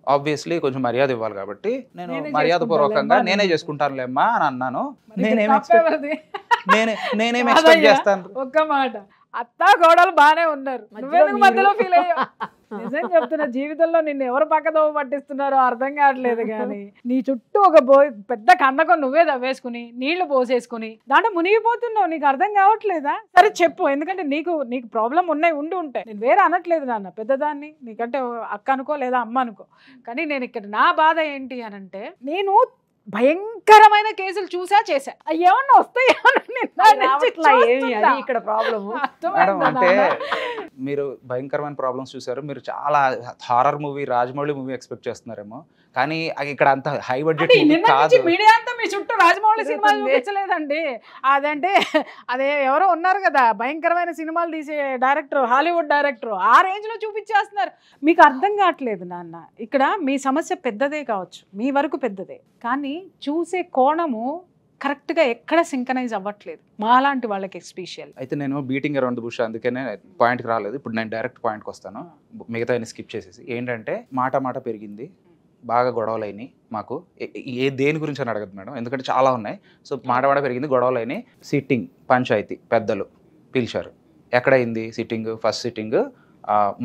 ఆబ్వియస్లీ కొంచెం మర్యాద ఇవ్వాలి కాబట్టి నేను మర్యాద పూర్వకంగా నేనే చేసుకుంటానులేమ్మా అని అన్నాను. నేనేం ఎక్స్పెక్ట్ చేస్తాను. ఒక్క మాట, అత్త గోడలు బానే ఉన్నారు, నువ్వెందుకు మధ్యలో ఫీల్ అయ్యావు? నిజం చెప్తున్నా, జీవితంలో నిన్ను ఎవరు పక్కదోవ పట్టిస్తున్నారో అర్థం కావట్లేదు. కానీ నీ చుట్టూ ఒక పెద్ద కందకం నువ్వే తవ్వేసుకుని నీళ్లు పోసేసుకుని దాంట్లో మునిగిపోతున్నావు, నీకు అర్థం కావట్లేదా? సరే చెప్పు, ఎందుకంటే నీకు ప్రాబ్లం ఉండి ఉంటాయి. నేను వేరే అనట్లేదు నాన్న, పెద్దదాన్ని, నీకంటే అక్క అనుకో లేదా అమ్మ అనుకో. కానీ నేను ఇక్కడ నా బాధ ఏంటి అనంటే, నేను భయంకరమైన కేసులు చేశా ఏమన్నా వస్తాయి ఇక్కడ ప్రాబ్లమ్. అంటే మీరు భయంకరమైన ప్రాబ్లమ్స్ చూసారు, మీరు చాలా horror movie Rajamouli movie expect చేస్తున్నారేమో, కానీ ఇక్కడ అంత హై బడ్జెట్ కాదు. మీడియా అంతా మీ చుట్టూ రాజమౌళి సినిమాలు చూపించలేదండి. అదంటే అదే ఎవరో ఉన్నారు కదా భయంకరమైన సినిమాలు తీసే డైరెక్టర్, హాలీవుడ్ డైరెక్టర్, ఆ రేంజ్ లో చూపించేస్తున్నారు. మీకు అర్థం కావట్లేదు నాన్న. ఇక్కడ మీ సమస్య పెద్దదే కావచ్చు, మీ వరకు పెద్దదే, కానీ చూసే కోణము కరెక్ట్గా ఎక్కడ సింకనైజ్ అవ్వట్లేదు మాలాంటి వాళ్ళకి ఎస్పెషల్. అయితే నేను బీటింగ్ అరౌండ్ ద బుష్, అందుకనే పాయింట్కి రాలేదు. ఇప్పుడు నేను డైరెక్ట్ పాయింట్కి వస్తాను, మిగతా స్కిప్ చేసేసి. ఏంటంటే మాట పెరిగింది, బాగా గొడవలు అయినాయి మాకు. దేని గురించి అని అడగదు మేడం, ఎందుకంటే చాలా ఉన్నాయి. సో మాట పెరిగింది, గొడవలు అయినాయి. సిట్టింగ్ పంచాయతీ పెద్దలు పిలిచారు. ఎక్కడైంది సిట్టింగ్? ఫస్ట్ సిట్టింగ్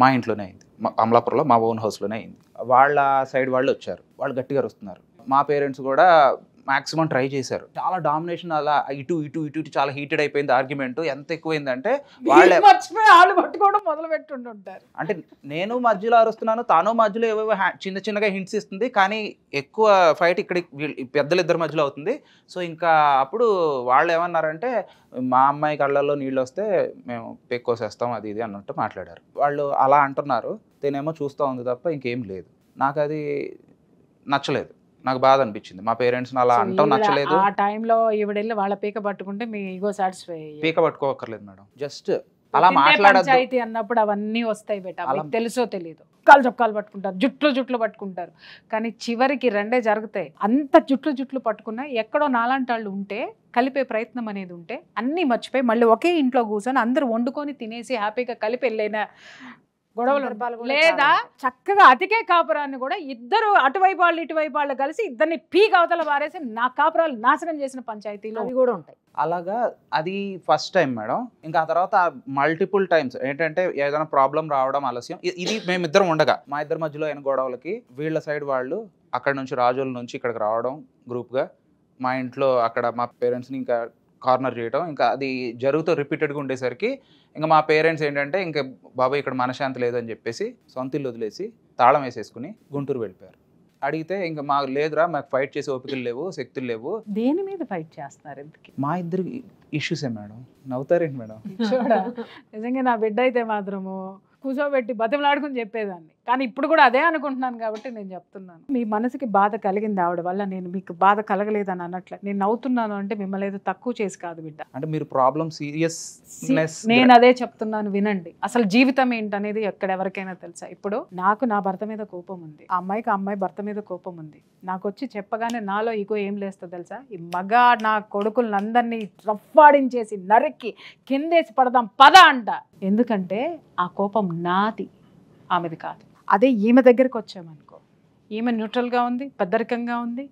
మా ఇంట్లోనే అయింది, అమలాపురంలో మా ఓన్ హౌస్లోనే అయింది. వాళ్ళ సైడ్ వాళ్ళు వచ్చారు, వాళ్ళు గట్టిగా వస్తున్నారు. మా పేరెంట్స్ కూడా మాక్సిమం ట్రై చేశారు. చాలా డామినేషన్, అలా ఇటు చాలా హీటెడ్ అయిపోయింది ఆర్గ్యుమెంట్. ఎంత ఎక్కువైందంటే వాళ్ళే పట్టుకోవడం మొదలు పెట్టుంటారు. అంటే నేను మధ్యలో అరుస్తున్నాను, తాను మధ్యలో ఏవేవో చిన్నగా హింట్స్ ఇస్తుంది, కానీ ఎక్కువ ఫైట్ ఇక్కడ పెద్దలు ఇద్దరి మధ్యలో అవుతుంది. సో ఇంకా అప్పుడు వాళ్ళు ఏమన్నారంటే, మా అమ్మాయి కళ్ళల్లో నీళ్ళు వస్తే మేము పెక్కోసేస్తాం అది ఇది అన్నట్టు మాట్లాడారు. వాళ్ళు అలా అంటున్నారు, తనేమో చూస్తూ ఉంది తప్ప ఇంకేం లేదు. నాకు అది నచ్చలేదు, నాకు బాధ అనిపించింది. మా పేరెంట్స్ అలా అంటాం నచ్చలేదు. ఆ టైంలో ఈవిడెళ్ళి వాళ్ళ పీక పట్టుకుంటే మీ ఈగో సాటిస్ఫై. పీక పట్టుకోవక్కర్లేదు మేడం, జస్ట్ అలా మాట్లాడద్దు అన్నప్పుడు అవన్నీ వస్తాయి బేటా, తెలుసో తెలియదు. చొక్కాలు పట్టుకుంటారు, జుట్లు పట్టుకుంటారు, కానీ చివరికి రెండే జరుగుతాయి. అంత జుట్లు పట్టుకున్నా ఎక్కడో నాలాంటి వాళ్ళు ఉంటే, కలిపే ప్రయత్నం అనేది ఉంటే, అన్నీ మర్చిపోయి మళ్ళీ ఒకే ఇంట్లో కూర్చొని అందరూ వండుకొని తినేసి హ్యాపీగా కలిపి వెళ్ళైన గొడవలు, లేదా చక్కగా అతికే కాపురాన్ని కూడా ఇద్దరు అటువైపు వాళ్ళు ఇటువైపు వాళ్ళు కలిసి ఇద్దరిని పీక్ అవతల పారేసి నా కాపురాలు నాశనం చేసిన పంచాయతీలు అవి కూడా ఉంటాయి. అలాగా అది ఫస్ట్ టైం మేడం. ఇంకా ఆ తర్వాత మల్టిపుల్ టైమ్స్ ఏంటంటే ఏదైనా ప్రాబ్లం రావడం ఆలస్యం. ఇది మేమిద్దరం ఉండగా మా ఇద్దరి మధ్యలో అయిన గొడవలకి వీళ్ళ సైడ్ వాళ్ళు అక్కడ నుంచి రాజోల నుంచి ఇక్కడికి రావడం గ్రూప్గా, మా ఇంట్లో అక్కడ మా పేరెంట్స్ని ఇంకా కార్నర్ చేయడం, ఇంకా అది జరుగుతూ రిపీటెడ్గా ఉండేసరికి ఇంకా మా పేరెంట్స్ ఏంటంటే ఇంకా బాబాయ్ ఇక్కడ మనశ్శాంతి లేదని చెప్పేసి సొంత ఇల్లు వదిలేసి తాళం వేసేసుకుని గుంటూరు వెళ్ళిపోయారు. అడిగితే ఇంకా మాకు లేదురా, మాకు ఫైట్ చేసే ఓపికలు లేవు, శక్తులు లేవు. దేని మీద ఫైట్ చేస్తున్నారు ఎందుకు? మా ఇద్దరు ఇష్యూసే మేడం. నవ్వుతారేంటి మేడం? నిజంగా నా బిడ్డ అయితే మాత్రము కూర్చోబెట్టి బతిమలాడుకుని చెప్పేదాన్ని, కానీ ఇప్పుడు కూడా అదే అనుకుంటున్నాను కాబట్టి నేను చెప్తున్నాను. మీ మనసుకి బాధ కలిగింది ఆవిడ వల్ల, నేను మీకు బాధ కలగలేదని అన్నట్లే నేను నవ్వుతున్నాను అంటే మిమ్మల్ని ఏదో తక్కువ చేసి కాదు బిడ్డ. అంటే మీరు ప్రాబ్లం సీరియస్నెస్, నేను అదే చెప్తున్నాను వినండి. అసలు జీవితం ఏంటనేది ఎక్కడెవరికైనా తెలుసా? ఇప్పుడు నాకు నా భర్త మీద కోపం ఉంది, ఆ అమ్మాయికి ఆ అమ్మాయి భర్త మీద కోపం ఉంది. నాకు వచ్చి చెప్పగానే నాలో ఈగో ఏం లేస్తుందో తెలుసా? ఈ మగ నా కొడుకులందరినీ రఫ్ఫాడించేసి నరికి కిందేసి పడదాం పద అంట. ఎందుకంటే ఆ కోపం నాది, ఆమెది కాదు. అదే ఈమె దగ్గరకు వచ్చామనుకో, ఈమె న్యూట్రల్గా ఉంది, పెద్దరికంగా ఉంది,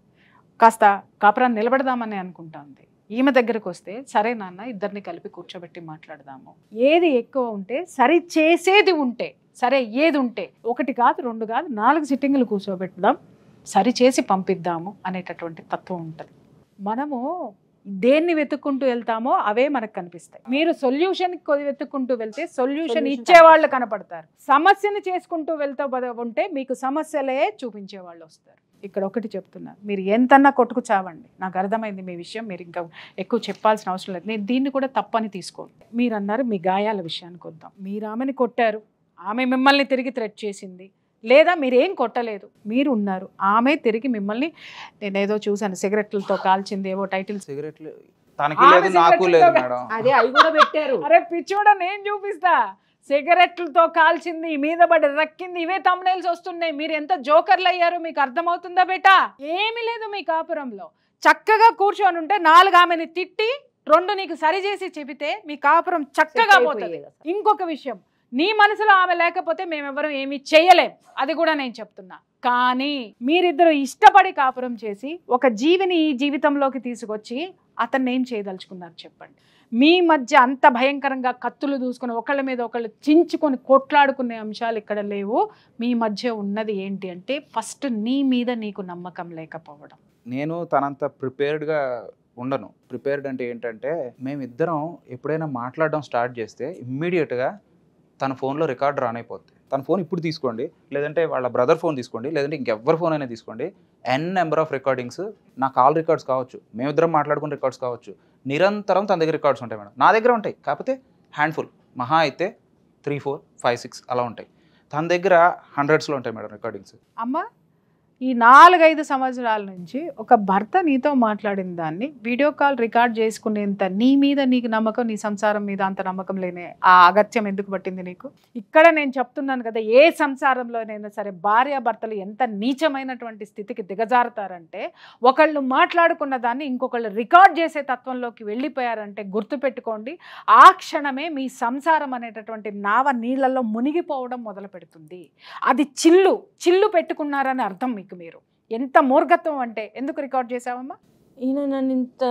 కాస్త కాపురాన్ని నిలబెడదామని అనుకుంటా ఉంది. ఈమె దగ్గరకు వస్తే సరే నాన్న ఇద్దరిని కలిపి కూర్చోబెట్టి మాట్లాడదాము, ఏది ఎక్కువ ఉంటే సరి చేసేది ఉంటే, సరే ఏది ఉంటే 1 కాదు 2 కాదు 4 సిట్టింగులు కూర్చోబెట్టుదాం, సరి చేసి పంపిద్దాము అనేటటువంటి తత్వం ఉంటుంది. మనము దేన్ని వెతుక్కుంటూ వెళ్తామో అవే మనకు కనిపిస్తాయి. మీరు సొల్యూషన్ వెతుక్కుంటూ వెళ్తే సొల్యూషన్ ఇచ్చేవాళ్ళు కనపడతారు. సమస్యని చేసుకుంటూ వెళ్తూ ఉంటే మీకు సమస్యలే చూపించే వాళ్ళు వస్తారు. ఇక్కడ ఒకటి చెప్తున్నారు, మీరు ఎంతన్నా కొట్టుకు చావండి, నాకు అర్థమైంది మీ విషయం, మీరు ఇంకా ఎక్కువ చెప్పాల్సిన అవసరం లేదు. నేను దీన్ని కూడా తప్పని తీసుకోండి. మీరు అన్నారు మీ గాయాల విషయానికి వద్దాం. మీరు ఆమెని కొట్టారు, ఆమె మిమ్మల్ని తిరిగి థ్రెట్ చేసింది, లేదా మీరేం కొట్టలేదు, మీరు ఉన్నారు, ఆమె తిరిగి మిమ్మల్ని, నేనేదో చూసాను సిగరెట్లతో కాల్చింది, ఏవో టైటిల్, సిగరెట్లు తనకి లేదు నాకు లేదు మేడం, అదే అవి కూడా పెట్టారు. అరే పిచ్చోడా నేను చూపిస్తా, సిగరెట్లతో కాల్చింది, మీద పడి రక్కింది, ఇవే తమ్నైల్స్ వస్తున్నాయి. మీరు ఎంత జోకర్లు అయ్యారు మీకు అర్థమవుతుందా బేటా? ఏమీ లేదు మీ కాపురంలో. చక్కగా కూర్చొని ఉంటే 4 ఆమెని తిట్టి 2 నీకు సరి చేసి చెబితే మీ కాపురం చక్కగా పోతుంది. ఇంకొక విషయం, నీ మనసులో ఆమె లేకపోతే మేమెవరం ఏమీ చేయలేం, అది కూడా నేను చెప్తున్నా. కానీ మీరిద్దరు ఇష్టపడి కాపురం చేసి ఒక జీవిని ఈ జీవితంలోకి తీసుకొచ్చి అతన్ని ఏం చేయదలుచుకున్నారు చెప్పండి? మీ మధ్య అంత భయంకరంగా కత్తులు దూసుకొని ఒకళ్ళ మీద ఒకళ్ళు చించుకొని కొట్లాడుకునే అంశాలు ఇక్కడ లేవు. మీ మధ్య ఉన్నది ఏంటి అంటే ఫస్ట్ నీ మీద నీకు నమ్మకం లేకపోవడం. నేను తనంత ప్రిపేర్డ్గా ఉండను. ప్రిపేర్డ్ అంటే ఏంటంటే, మేమిద్దరం ఎప్పుడైనా మాట్లాడడం స్టార్ట్ చేస్తే ఇమ్మీడియట్గా తన ఫోన్లో రికార్డ్ రాన్ అయిపోద్ది. తన ఫోన్ ఇప్పుడు తీసుకోండి, లేదంటే వాళ్ళ బ్రదర్ ఫోన్ తీసుకోండి, లేదంటే ఇంకెవ్వరి ఫోన్ అయినా తీసుకోండి, నెంబర్ ఆఫ్ రికార్డింగ్స్, నా కాల్ రికార్డ్స్ కావచ్చు, మేమిద్దరం మాట్లాడుకున్న రికార్డ్స్ కావచ్చు, నిరంతరం తన దగ్గర రికార్డ్స్ ఉంటాయి మేడం. నా దగ్గర ఉంటాయి, కాకపోతే హ్యాండ్ఫుల్, మహా అయితే 3, 4, 5, 6 అలా ఉంటాయి. తన దగ్గర హండ్రెడ్స్లో ఉంటాయి మేడం రికార్డింగ్స్. అమ్మ, ఈ 4-5 సంవత్సరాల నుంచి ఒక భర్త నీతో మాట్లాడిన దాన్ని వీడియో కాల్ రికార్డ్ చేసుకునేంత నీ మీద నీకు నమ్మకం, నీ సంసారం మీద అంత నమ్మకం లేనే ఆ అగత్యం ఎందుకు పట్టింది నీకు? ఇక్కడ నేను చెప్తున్నాను కదా, ఏ సంసారంలోనైనా సరే భార్యాభర్తలు ఎంత నీచమైనటువంటి స్థితికి దిగజారుతారంటే, ఒకళ్ళు మాట్లాడుకున్న దాన్ని ఇంకొకళ్ళు రికార్డ్ చేసే తత్వంలోకి వెళ్ళిపోయారంటే గుర్తుపెట్టుకోండి, ఆ క్షణమే మీ సంసారం అనేటటువంటి నావ నీళ్ళల్లో మునిగిపోవడం మొదలు పెడుతుంది. అది చిల్లు పెట్టుకున్నారని అర్థం. మీకు మీరు ఎంత మూర్ఘత్వం అంటే, ఎందుకు రికార్డ్ చేసావమ్మా? ఈయన నన్ను ఇంత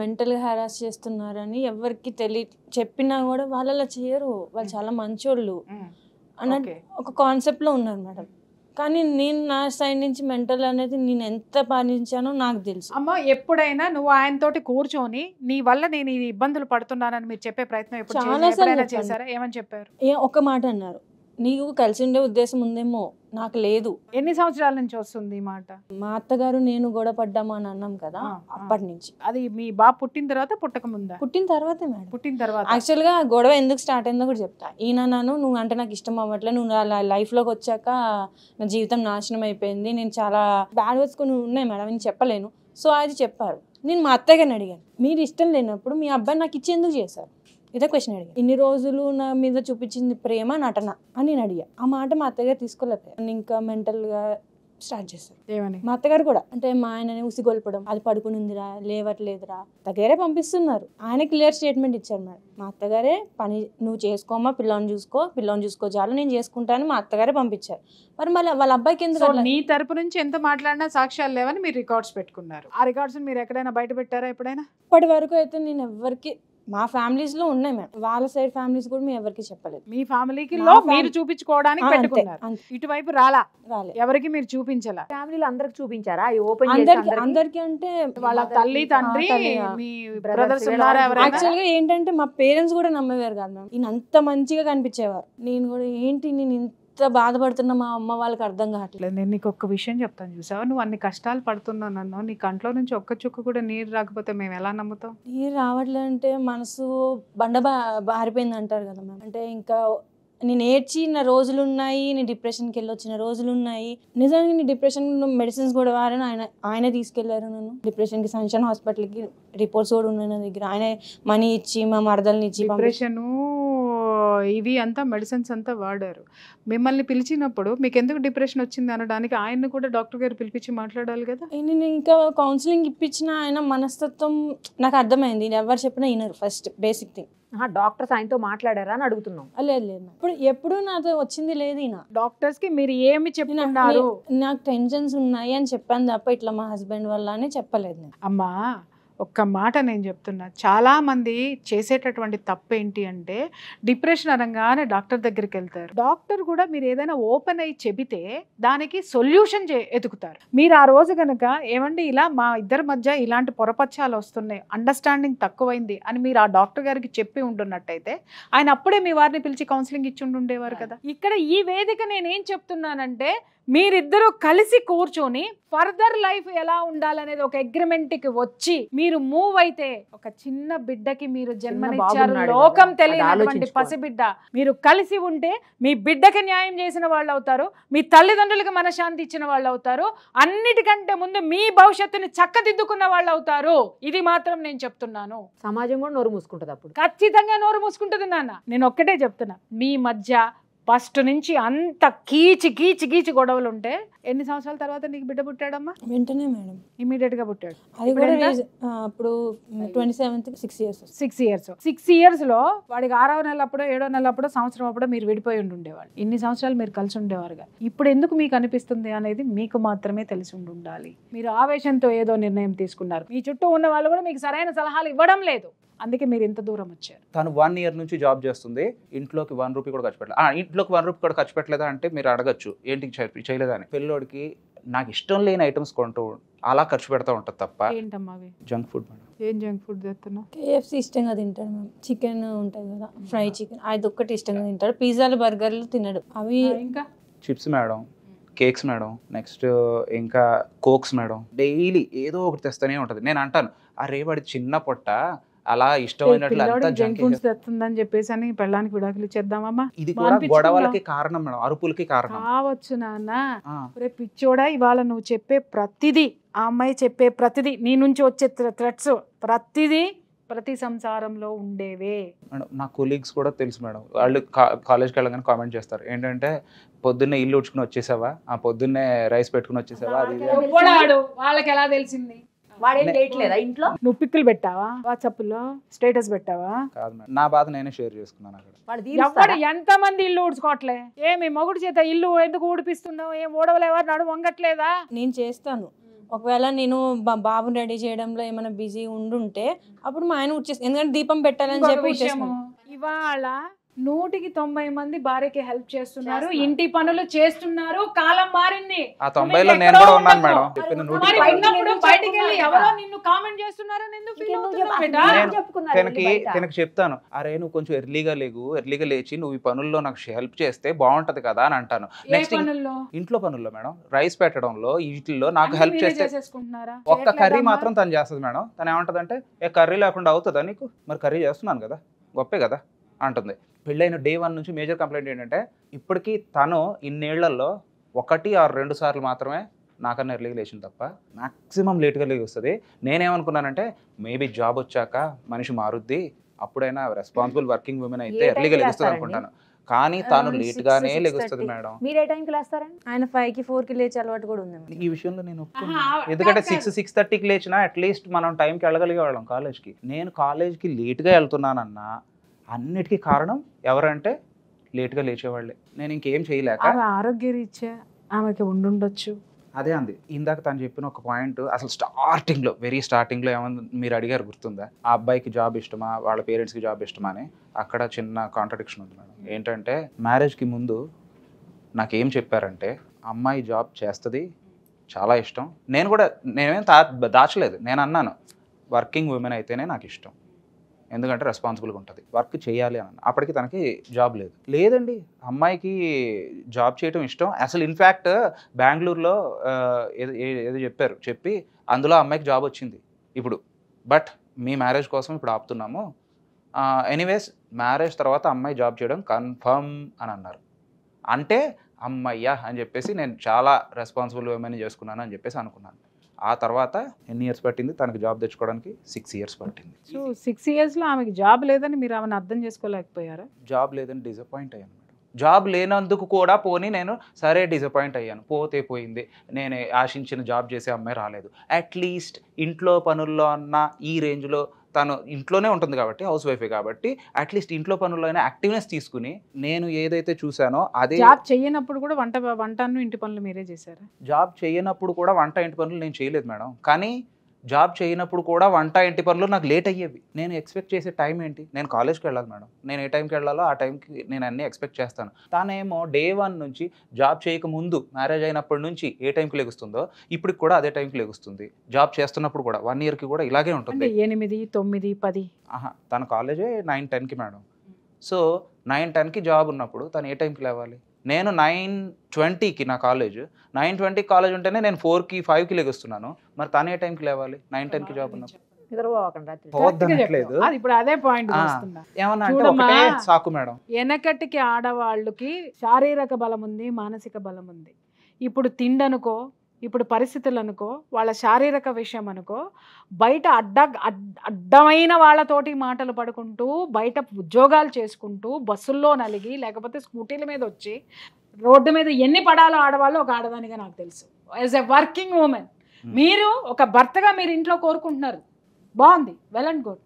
మెంటల్గా హెరాస్ చేస్తున్నారని ఎవరికి చెప్పినా కూడా వాళ్ళు అలా చేయరు, వాళ్ళు చాలా మంచోళ్ళు అన్నట్టు ఒక కాన్సెప్ట్లో ఉన్నారు మేడం. కానీ నేను నా సైడ్ నుంచి మెంటల్ అనేది నేను ఎంత పాటించానో నాకు తెలుసు. అమ్మ, ఎప్పుడైనా నువ్వు ఆయనతోటి కూర్చొని నీ వల్ల నేను ఈ ఇబ్బందులు పడుతున్నానని మీరు చెప్పే ప్రయత్నం ఎప్పుడైనా చేశారా? ఏమని చెప్పారు? ఒక మాట అన్నారు, నీకు కలిసి ఉండే ఉద్దేశం ఉందేమో, నాకు లేదు. ఎన్ని సంవత్సరాల నుంచి వస్తుంది ఈ మాట? మా అత్తగారు నేను గొడవ పడ్డాము అని అన్నాం కదా, అప్పటి నుంచి. అది మీ బాబు పుట్టిన తర్వాత పుట్టక ముందా? పుట్టిన తర్వాతే మేడం. పుట్టిన తర్వాత. యాక్చువల్గా గొడవ ఎందుకు స్టార్ట్ అయిందో కూడా చెప్తా. ఈయన నువ్వు అంటే నాకు ఇష్టం అవ్వట్లేదు, నువ్వు నా లైఫ్లోకి వచ్చాక నా జీవితం నాశనం అయిపోయింది, నేను చాలా బ్యాడ్ వర్డ్స్ కొన్ని ఉన్నాయి మేడం, నేను చెప్పలేను. సో అది చెప్పారు. నేను మా అత్తగారిని అడిగాను, మీరు ఇష్టం లేనప్పుడు మీ అబ్బాయి నాకు ఇచ్చి ఎందుకు చేశారు? ఇదే క్వశ్చన్ అడిగా. ఇన్ని రోజులు నా మీద చూపించింది ప్రేమ నటన అని నేను అడిగా. ఆ మాట మా అత్తగారు తీసుకోలేకపోయారు. ఇంకా మెంటల్గా స్టార్ట్ చేశారు. ఏమని? మా అత్తగారు కూడా అంటే మా ఆయనని ఉసిగొల్పడం, అది పడుకుని ఉందిరా, లేవట్లేదురా, దగ్గరే పంపిస్తున్నారు. ఆయన క్లియర్ స్టేట్మెంట్ ఇచ్చారు మేడం. మా అత్తగారే పని నువ్వు చేసుకోమా, పిల్లని చూసుకో చాలు, నేను చేసుకుంటాను, మా అత్తగారే పంపించారు. మరి మళ్ళీ వాళ్ళ అబ్బాయికి ఎందుకు? నీ తరపు నుంచి ఎంత మాట్లాడినా సాక్ష్యాలు లేవని మీరు రికార్డ్స్ పెట్టుకున్నారు. ఆ రికార్డ్స్ మీరు ఎక్కడైనా బయట పెట్టారా ఎప్పుడైనా? ఇప్పటి వరకు అయితే నేను ఎవరికి మా ఫ్యామిలీస్ లో ఉన్నాయి మేడం, వాళ్ళ సైడ్ ఫ్యామిలీస్ కూడా మేము ఎవరికి చెప్పలేదు. మీ ఫ్యామిలీకి మా లో ఫ్యామిలీ- మీరు చూపించుకోవడానికి అంతే, పెట్టుకున్నారు, అంతే. ఇటువైపు రాలా, రాలేదు. ఎవరికి మీరు చూపించలా. ఫ్యామిలీలో అందరికి చూపించారా ఓపెన్ అందరికి అంటే వాళ్ళ తల్లి తండ్రి మీ brothers బ్రదర్స్ వీళ్ళ ఉన్నారా వాళ్ళు ఎవరైనా? యాక్చువల్ గా ఏంటంటే మా పేరెంట్స్ కూడా నమ్మేవారు కాదు మ్యామ్. ఈయన అంత మంచిగా కనిపించేవారు. నేను కూడా ఏంటి నేను ఇంత బాధపడుతున్నా మా అమ్మ వాళ్ళకి అర్థం కావట్లేదు. నేను నీకు ఒక్క విషయం చెప్తాను, చూసావా, నువ్వు అన్ని కష్టాలు పడుతున్నావు నన్ను, నీ కంట్లో నుంచి ఒక్క చుక్క కూడా నీరు రాకపోతే మేము ఎలా నమ్ముతాం? నీరు రావట్లేదు అంటే మనసు బారిపోయింది అంటారు కదా మ్యామ్. అంటే ఇంకా నేను ఏడ్చిన రోజులు ఉన్నాయి, నేను డిప్రెషన్కి వెళ్ళి వచ్చిన రోజులు ఉన్నాయి. నిజానికి నేను డిప్రెషన్ మెడిసిన్స్ కూడా వాడని ఆయనే తీసుకెళ్లారు నన్ను డిప్రెషన్కి. సన్షైన్ హాస్పిటల్కి రిపోర్ట్స్ కూడా ఉన్నాయి నా దగ్గర. ఆయనే మనీ ఇచ్చి మా మరదల్ని ఇచ్చి డిప్రెషన్ ఇవి అంతా మెడిసిన్స్ అంతా వాడారు. మిమ్మల్ని పిలిచినప్పుడు మీకు ఎందుకు డిప్రెషన్ వచ్చింది అనడానికి ఆయన్ని కూడా డాక్టర్ గారు పిలిపించి మాట్లాడాలి కదా. నేను ఇంకా కౌన్సిలింగ్ ఇప్పించిన ఆయన మనస్తత్వం నాకు అర్థమైంది. ఎవరు చెప్పినా వినరు. First basic thing. డాక్టర్స్ ఆయనతో మాట్లాడారా అని అడుగుతున్నాం. లేదు లేదు ఇప్పుడు ఎప్పుడు నాతో వచ్చింది లేదు. ఈయన డాక్టర్స్ కి మీరు ఏమి చెప్తున్నారు? నాకు టెన్షన్స్ ఉన్నాయి అని చెప్పాను తప్ప ఇట్లా మా హస్బెండ్ వల్ల అని చెప్పలేదు నేను. అమ్మా ఒక్క మాట నేను చెప్తున్నా, చాలామంది చేసేటటువంటి తప్పు ఏంటి అంటే డిప్రెషన్ అనగానే డాక్టర్ దగ్గరికి వెళ్తారు. డాక్టర్ కూడా మీరు ఏదైనా ఓపెన్ అయ్యి చెబితే దానికి సొల్యూషన్ ఎతుకుతారు. మీరు ఆ రోజు కనుక ఏమండి ఇలా మా ఇద్దరి మధ్య ఇలాంటి పొరపచ్చాలు వస్తున్నాయి, అండర్స్టాండింగ్ తక్కువైంది అని మీరు ఆ డాక్టర్ గారికి చెప్పి ఉంటున్నట్టయితే ఆయన అప్పుడే మీ వారిని పిలిచి కౌన్సిలింగ్ ఇచ్చి ఉండేవారు కదా. ఇక్కడ ఈ వేదిక నేనేం చెప్తున్నానంటే మీరిద్దరూ కలిసి కూర్చొని ఫర్దర్ లైఫ్ ఎలా ఉండాలనేది ఒక అగ్రిమెంట్కి వచ్చి మీరు మూవ్ అయితే, ఒక చిన్న బిడ్డకి మీరు జన్మనిచ్చారు, లోకం తెలియనటువంటి పసిబిడ్డ, మీరు కలిసి ఉంటే మీ బిడ్డకి న్యాయం చేసిన వాళ్ళు అవుతారు, మీ తల్లిదండ్రులకి మనశ్శాంతి ఇచ్చిన వాళ్ళు అవుతారు, అన్నిటికంటే ముందు మీ భవిష్యత్తుని చక్కదిద్దుకున్న వాళ్ళు అవుతారు. ఇది మాత్రం నేను చెప్తున్నాను. సమాజం కూడా నోరు మూసుకుంటుంది అప్పుడు. ఖచ్చితంగా నోరు మూసుకుంటుంది నాన్న. నేను ఒక్కటే చెప్తున్నా, మీ మధ్య ఫస్ట్ నుంచి అంత కీచి కీచి కీచి గొడవలు ఉంటే ఎన్ని సంవత్సరాల తర్వాత నీకు బిడ్డ పుట్టాడమ్మా? వెంటనే మేడం, ఇమీడియట్ గా పుట్టాడు. అది కూడా అప్పుడు 27th 6 years. 6 years లో వాడికి 6వ నెల అప్పుడో 7వ నెల అప్పుడో సంవత్సరం అప్పుడో మీరు విడిపోయి ఉండేవాళ్ళు. ఇన్ని సంవత్సరాలు మీరు కలిసి ఉండేవారుగా. ఇప్పుడు ఎందుకు మీకు అనిపిస్తుంది అనేది మీకు మాత్రమే తెలిసి ఉండాలి. మీరు ఆవేశంతో ఏదో నిర్ణయం తీసుకున్నారు, మీ చుట్టూ ఉన్న వాళ్ళు కూడా మీకు సరైన సలహాలు ఇవ్వడం లేదు, అందుకే మీరు ఇంత దూరం వచ్చారు. తను 1 year నుంచి జాబ్ చేస్తుంది, ఇంట్లోకి 1 రూపీ కూడా ఖర్చు పెట్టలేదు. ఇంట్లోకి 1 రూపీ కూడా ఖర్చు పెట్టలేదా అంటే మీరు అడగచ్చు ఏంటి చేయలేదా అని. పిల్లోడికి నాకు ఇష్టం లేని ఐటమ్స్ కొంటూ అలా ఖర్చు పెడతా ఉంటుంది తప్ప. ఏంటమ్మా అవి? Junk food madam. ఏం జంక్ ఫుడ్ చేస్తున్నావు? KFC ఇష్టంగా తింటాడు మ్యామ్. చికెన్ ఉంటుంది కదా, ఫ్రై చికెన్, అది ఒక్కటి ఇష్టంగా తింటాడు. పిజ్జాలు బర్గర్లు తినడు. అవి ఇంకా chips madam, cakes madam, next ఇంకా కోక్స్ మేడం. డైలీ ఏదో ఒకటి తెస్తూనే ఉంటుంది. నేను అంటాను, అరే వాడి చిన్న పొట్ట అలా ఇష్టమైనట్లు జంక్ ఫుడ్స్ తెస్తుందని చెప్పేసి అని పెళ్ళానికి విడాకులు ఇచ్చేద్దామమ్మా. ఇది కూడా గొడవలకి కారణం మేడం, అరుపులకి కారణం కావచ్చు నాన్న. రేపు పిచ్చోడా, ఇవాళ నువ్వు చెప్పే ప్రతిదీ, ఆ అమ్మాయి చెప్పే ప్రతిదీ, నీ నుంచి వచ్చే థ్రెట్స్ ప్రతిదీ ప్రతి సంసారంలో ఉండేవే మేడం. నా కొలీగ్స్ కూడా తెలుసు మేడం, వాళ్ళు కాలేజ్కి వెళ్ళగానే కామెంట్ చేస్తారు ఏంటంటే పొద్దున్నే ఇల్లు ఉడ్చుకుని వచ్చేసావా, ఆ పొద్దున్నే రైస్ పెట్టుకుని వచ్చేసావా, అది వాళ్ళకి ఎలా తెలిసింది? వాడేం చేయట్లేదా ఇంట్లో? నువ్వు పిక్కులు పెట్టావా, వాట్సాప్ లో స్టేటస్ పెట్టావా? కాదు మేడం, నా బాధ నేనే షేర్ చేసుకున్నాను అక్కడ. ఎవడు ఎంతమంది ఇల్లు ఊడ్చుకోవట్లే? ఏమి మొగుడు చేత ఇల్లు ఎందుకు ఊడిపిస్తున్నావు? ఏం ఊడవలేవా? నడు వంగట్లేదా? నేను చేస్తాను. ఒకవేళ నేను బాబుని రెడీ చేయడంలో ఏమైనా బిజీ ఉండుంటే అప్పుడు మా ఆయన వచ్చేసి, ఎందుకంటే దీపం పెట్టాలని చెప్పి. ఇవాళ 190 మంది భార్యకి హెల్ప్ చేస్తున్నారు, ఇంటి పనులు చేస్తున్నారు. కాలం మారింది. ఆ 90లో నేను కూడా ఉన్నాను మేడం. చెప్పింది 100. బయటికి వెళ్ళి ఎవరో నిన్ను కామెంట్ చేస్తున్నారు, తనకి చెప్తాను, అరే నువ్వు కొంచెం ఎర్లీగా లేచి నువ్వు ఈ పనుల్లో నాకు హెల్ప్ చేస్తే బాగుంటది కదా అని అంటాను. నెక్స్ట్ ఇంట్లో పనుల్లో మేడం, రైస్ పెట్టడంలో వీటిల్లో నాకు హెల్ప్ చేస్తే ఒక్క కర్రీ మాత్రం తను చేస్తుంది మేడం. తను ఏమంటదంటే ఏ కర్రీ లేకుండా అవుతుందా నీకు? మరి కర్రీ చేస్తున్నాను కదా, గొప్పే కదా అంటుంది. పెళ్ళైన day 1 నుంచి మేజర్ కంప్లైంట్ ఏంటంటే ఇప్పటికీ తను ఇన్నేళ్లలో 1 or 2 సార్లు మాత్రమే నాకన్నా ఎర్లీగా లేచింది తప్ప మ్యాక్సిమం లేట్గా లేచి వస్తుంది. నేనేమనుకున్నానంటే మేబీ జాబ్ వచ్చాక మనిషి మారుద్ది, అప్పుడైనా రెస్పాన్సిబుల్ వర్కింగ్ ఉమెన్ అయితే ఎర్లీగా లెగుస్తుంది అనుకుంటాను. కానీ తాను లేట్ గానే లెగుస్తుంది మేడం. మీరు ఏ టైంకి లేస్తారండి? ఆయన 5కి 4కి లేచే అలవాటు కూడా ఉంది. ఈ విషయంలో నేను ఒప్పుకున్నాను. ఎందుకంటే 6:30కి లేచినా అట్లీస్ట్ మనం టైంకి వెళ్ళగలిగేవాళ్ళం కాలేజ్కి. నేను కాలేజ్కి లేట్గా వెళ్తున్నానన్నా అన్నిటికీ కారణం ఎవరంటే లేట్గా లేచేవాళ్ళే. నేను ఇంకేం చేయలేక ఆరోగ్య రీత్యా ఆమెకి ఉండుండొచ్చు, అదే అంది ఇందాక తను చెప్పిన ఒక పాయింట్. అసలు స్టార్టింగ్లో వెరీ స్టార్టింగ్లో ఏమన్నా మీరు అడిగారు గుర్తుందా, ఆ అబ్బాయికి జాబ్ ఇష్టమా వాళ్ళ పేరెంట్స్కి జాబ్ ఇష్టమా అని. అక్కడ చిన్న కాంట్రడిక్షన్ ఉంది మేడం. ఏంటంటే మ్యారేజ్కి ముందు నాకేం చెప్పారంటే అమ్మాయి జాబ్ చేస్తుంది, చాలా ఇష్టం. నేనేం దాచలేదు, నేను అన్నాను వర్కింగ్ ఉమెన్ అయితేనే నాకు ఇష్టం, ఎందుకంటే రెస్పాన్సిబుల్గా ఉంటుంది, వర్క్ చేయాలి అని. అప్పటికి తనకి జాబ్ లేదండి, అమ్మాయికి జాబ్ చేయడం ఇష్టం. అసలు ఇన్ఫ్యాక్ట్ బెంగళూరులో ఏదో చెప్పి అందులో అమ్మాయికి జాబ్ వచ్చింది ఇప్పుడు. బట్ మీ మ్యారేజ్ కోసం ఇప్పుడు ఆపుతున్నాము, ఎనీవేస్ మ్యారేజ్ తర్వాత అమ్మాయి జాబ్ చేయడం కన్ఫర్మ్ అని అన్నారు. అంటే అమ్మయ్యా అని చెప్పేసి నేను చాలా రెస్పాన్సిబుల్ ఉమెన్ చేసుకున్నాను అని చెప్పేసి అనుకున్నాను. ఆ తర్వాత ఎన్ని ఇయర్స్ పట్టింది తనకు జాబ్ తెచ్చుకోవడానికి? 6 ఇయర్స్ పట్టింది. సో 6 ఇయర్స్లో ఆమెకి జాబ్ లేదని మీరు ఆమెను అర్థం చేసుకోలేకపోయారా? జాబ్ లేదని డిసప్పాయింట్ అయ్యాను మేడం. జాబ్ లేనందుకు కూడా పోనీ నేను సరే డిసప్పాయింట్ అయ్యాను, పోతే పోయింది, నేను ఆశించిన జాబ్ చేసే అమ్మాయి రాలేదు. అట్లీస్ట్ ఇంట్లో పనుల్లో అన్న ఈ రేంజ్లో తను ఇంట్లోనే ఉంటుంది కాబట్టి, హౌస్ వైఫే కాబట్టి, అట్లీస్ట్ ఇంట్లో పనుల్లో అయినా యాక్టివ్నెస్ తీసుకుని నేను ఏదైతే చూసానో అదే. జాబ్ చేయనప్పుడు కూడా వంటను ఇంటి పనులు మీరే చేశారా? జాబ్ చేయనప్పుడు కూడా వంట ఇంటి పనులు నేను చేయలేదు మేడం. కానీ జాబ్ చేయనప్పుడు కూడా వంట ఇంటి పనులు నాకు లేట్ అయ్యేవి. నేను ఎక్స్పెక్ట్ చేసే టైం ఏంటి? నేను కాలేజ్కి వెళ్ళాలి మేడం, నేను ఏ టైంకి వెళ్ళాలో ఆ టైంకి నేను అన్నీ ఎక్స్పెక్ట్ చేస్తాను. తానేమో డే 1 నుంచి జాబ్ చేయక ముందు మ్యారేజ్ అయినప్పటి నుంచి ఏ టైంకి లెగుస్తుందో ఇప్పటికి కూడా అదే టైంకి లెగుస్తుంది. జాబ్ చేస్తున్నప్పుడు కూడా 1 ఇయర్కి కూడా ఇలాగే ఉంటుంది. 8, 9, 10. తన కాలేజే 9, 10కి మేడం. సో 9, 10కి జాబ్ ఉన్నప్పుడు తను ఏ టైంకి లేవాలి? నేను 9:20కి నా కాలేజ్, 9:20కి కాలేజ్ ఉంటేనే నేను 4కి 5కి లెగుస్తున్నాను. మరి తను ఏ టైంకి లేవాలి? 9, 10కి జాబ్ ఉన్నప్పుడు. ఇప్పుడు అదే పాయింట్ ఏమన్నా అంటే ఒకటే సాకు మేడం. వెనకటికి ఆడవాళ్ళకి శారీరక బలం ఉంది, మానసిక బలం ఉంది. ఇప్పుడు తిండనుకో, ఇప్పుడు పరిస్థితులు అనుకో, వాళ్ళ శారీరక విషయం అనుకో, బయట అడ్డమైన వాళ్ళతోటి మాటలు పడుకుంటూ, బయట ఉద్యోగాలు చేసుకుంటూ, బస్సుల్లో నలిగి, లేకపోతే స్కూటీల మీద వచ్చి రోడ్డు మీద ఎన్ని పడాలో ఆడవాళ్ళు ఒక ఆడదానిగా నాకు తెలుసు. యాజ్ ఎ వర్కింగ్ ఉమెన్ మీరు ఒక భర్తగా మీరు ఇంట్లో కోరుకుంటున్నారు, బాగుంది, వెల్ అండ్ గుడ్.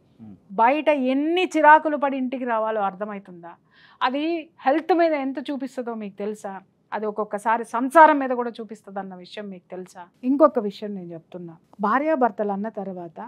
బయట ఎన్ని చిరాకులు పడి ఇంటికి రావాలో అర్థమవుతుందా? అది హెల్త్ మీద ఎంత చూపిస్తుందో మీకు తెలుసా? అది ఒక్కొక్కసారి సంసారం మీద కూడా చూపిస్తుంది అన్న విషయం మీకు తెలుసా? ఇంకొక విషయం నేను చెప్తున్నా, భార్యాభర్తలు అన్న తర్వాత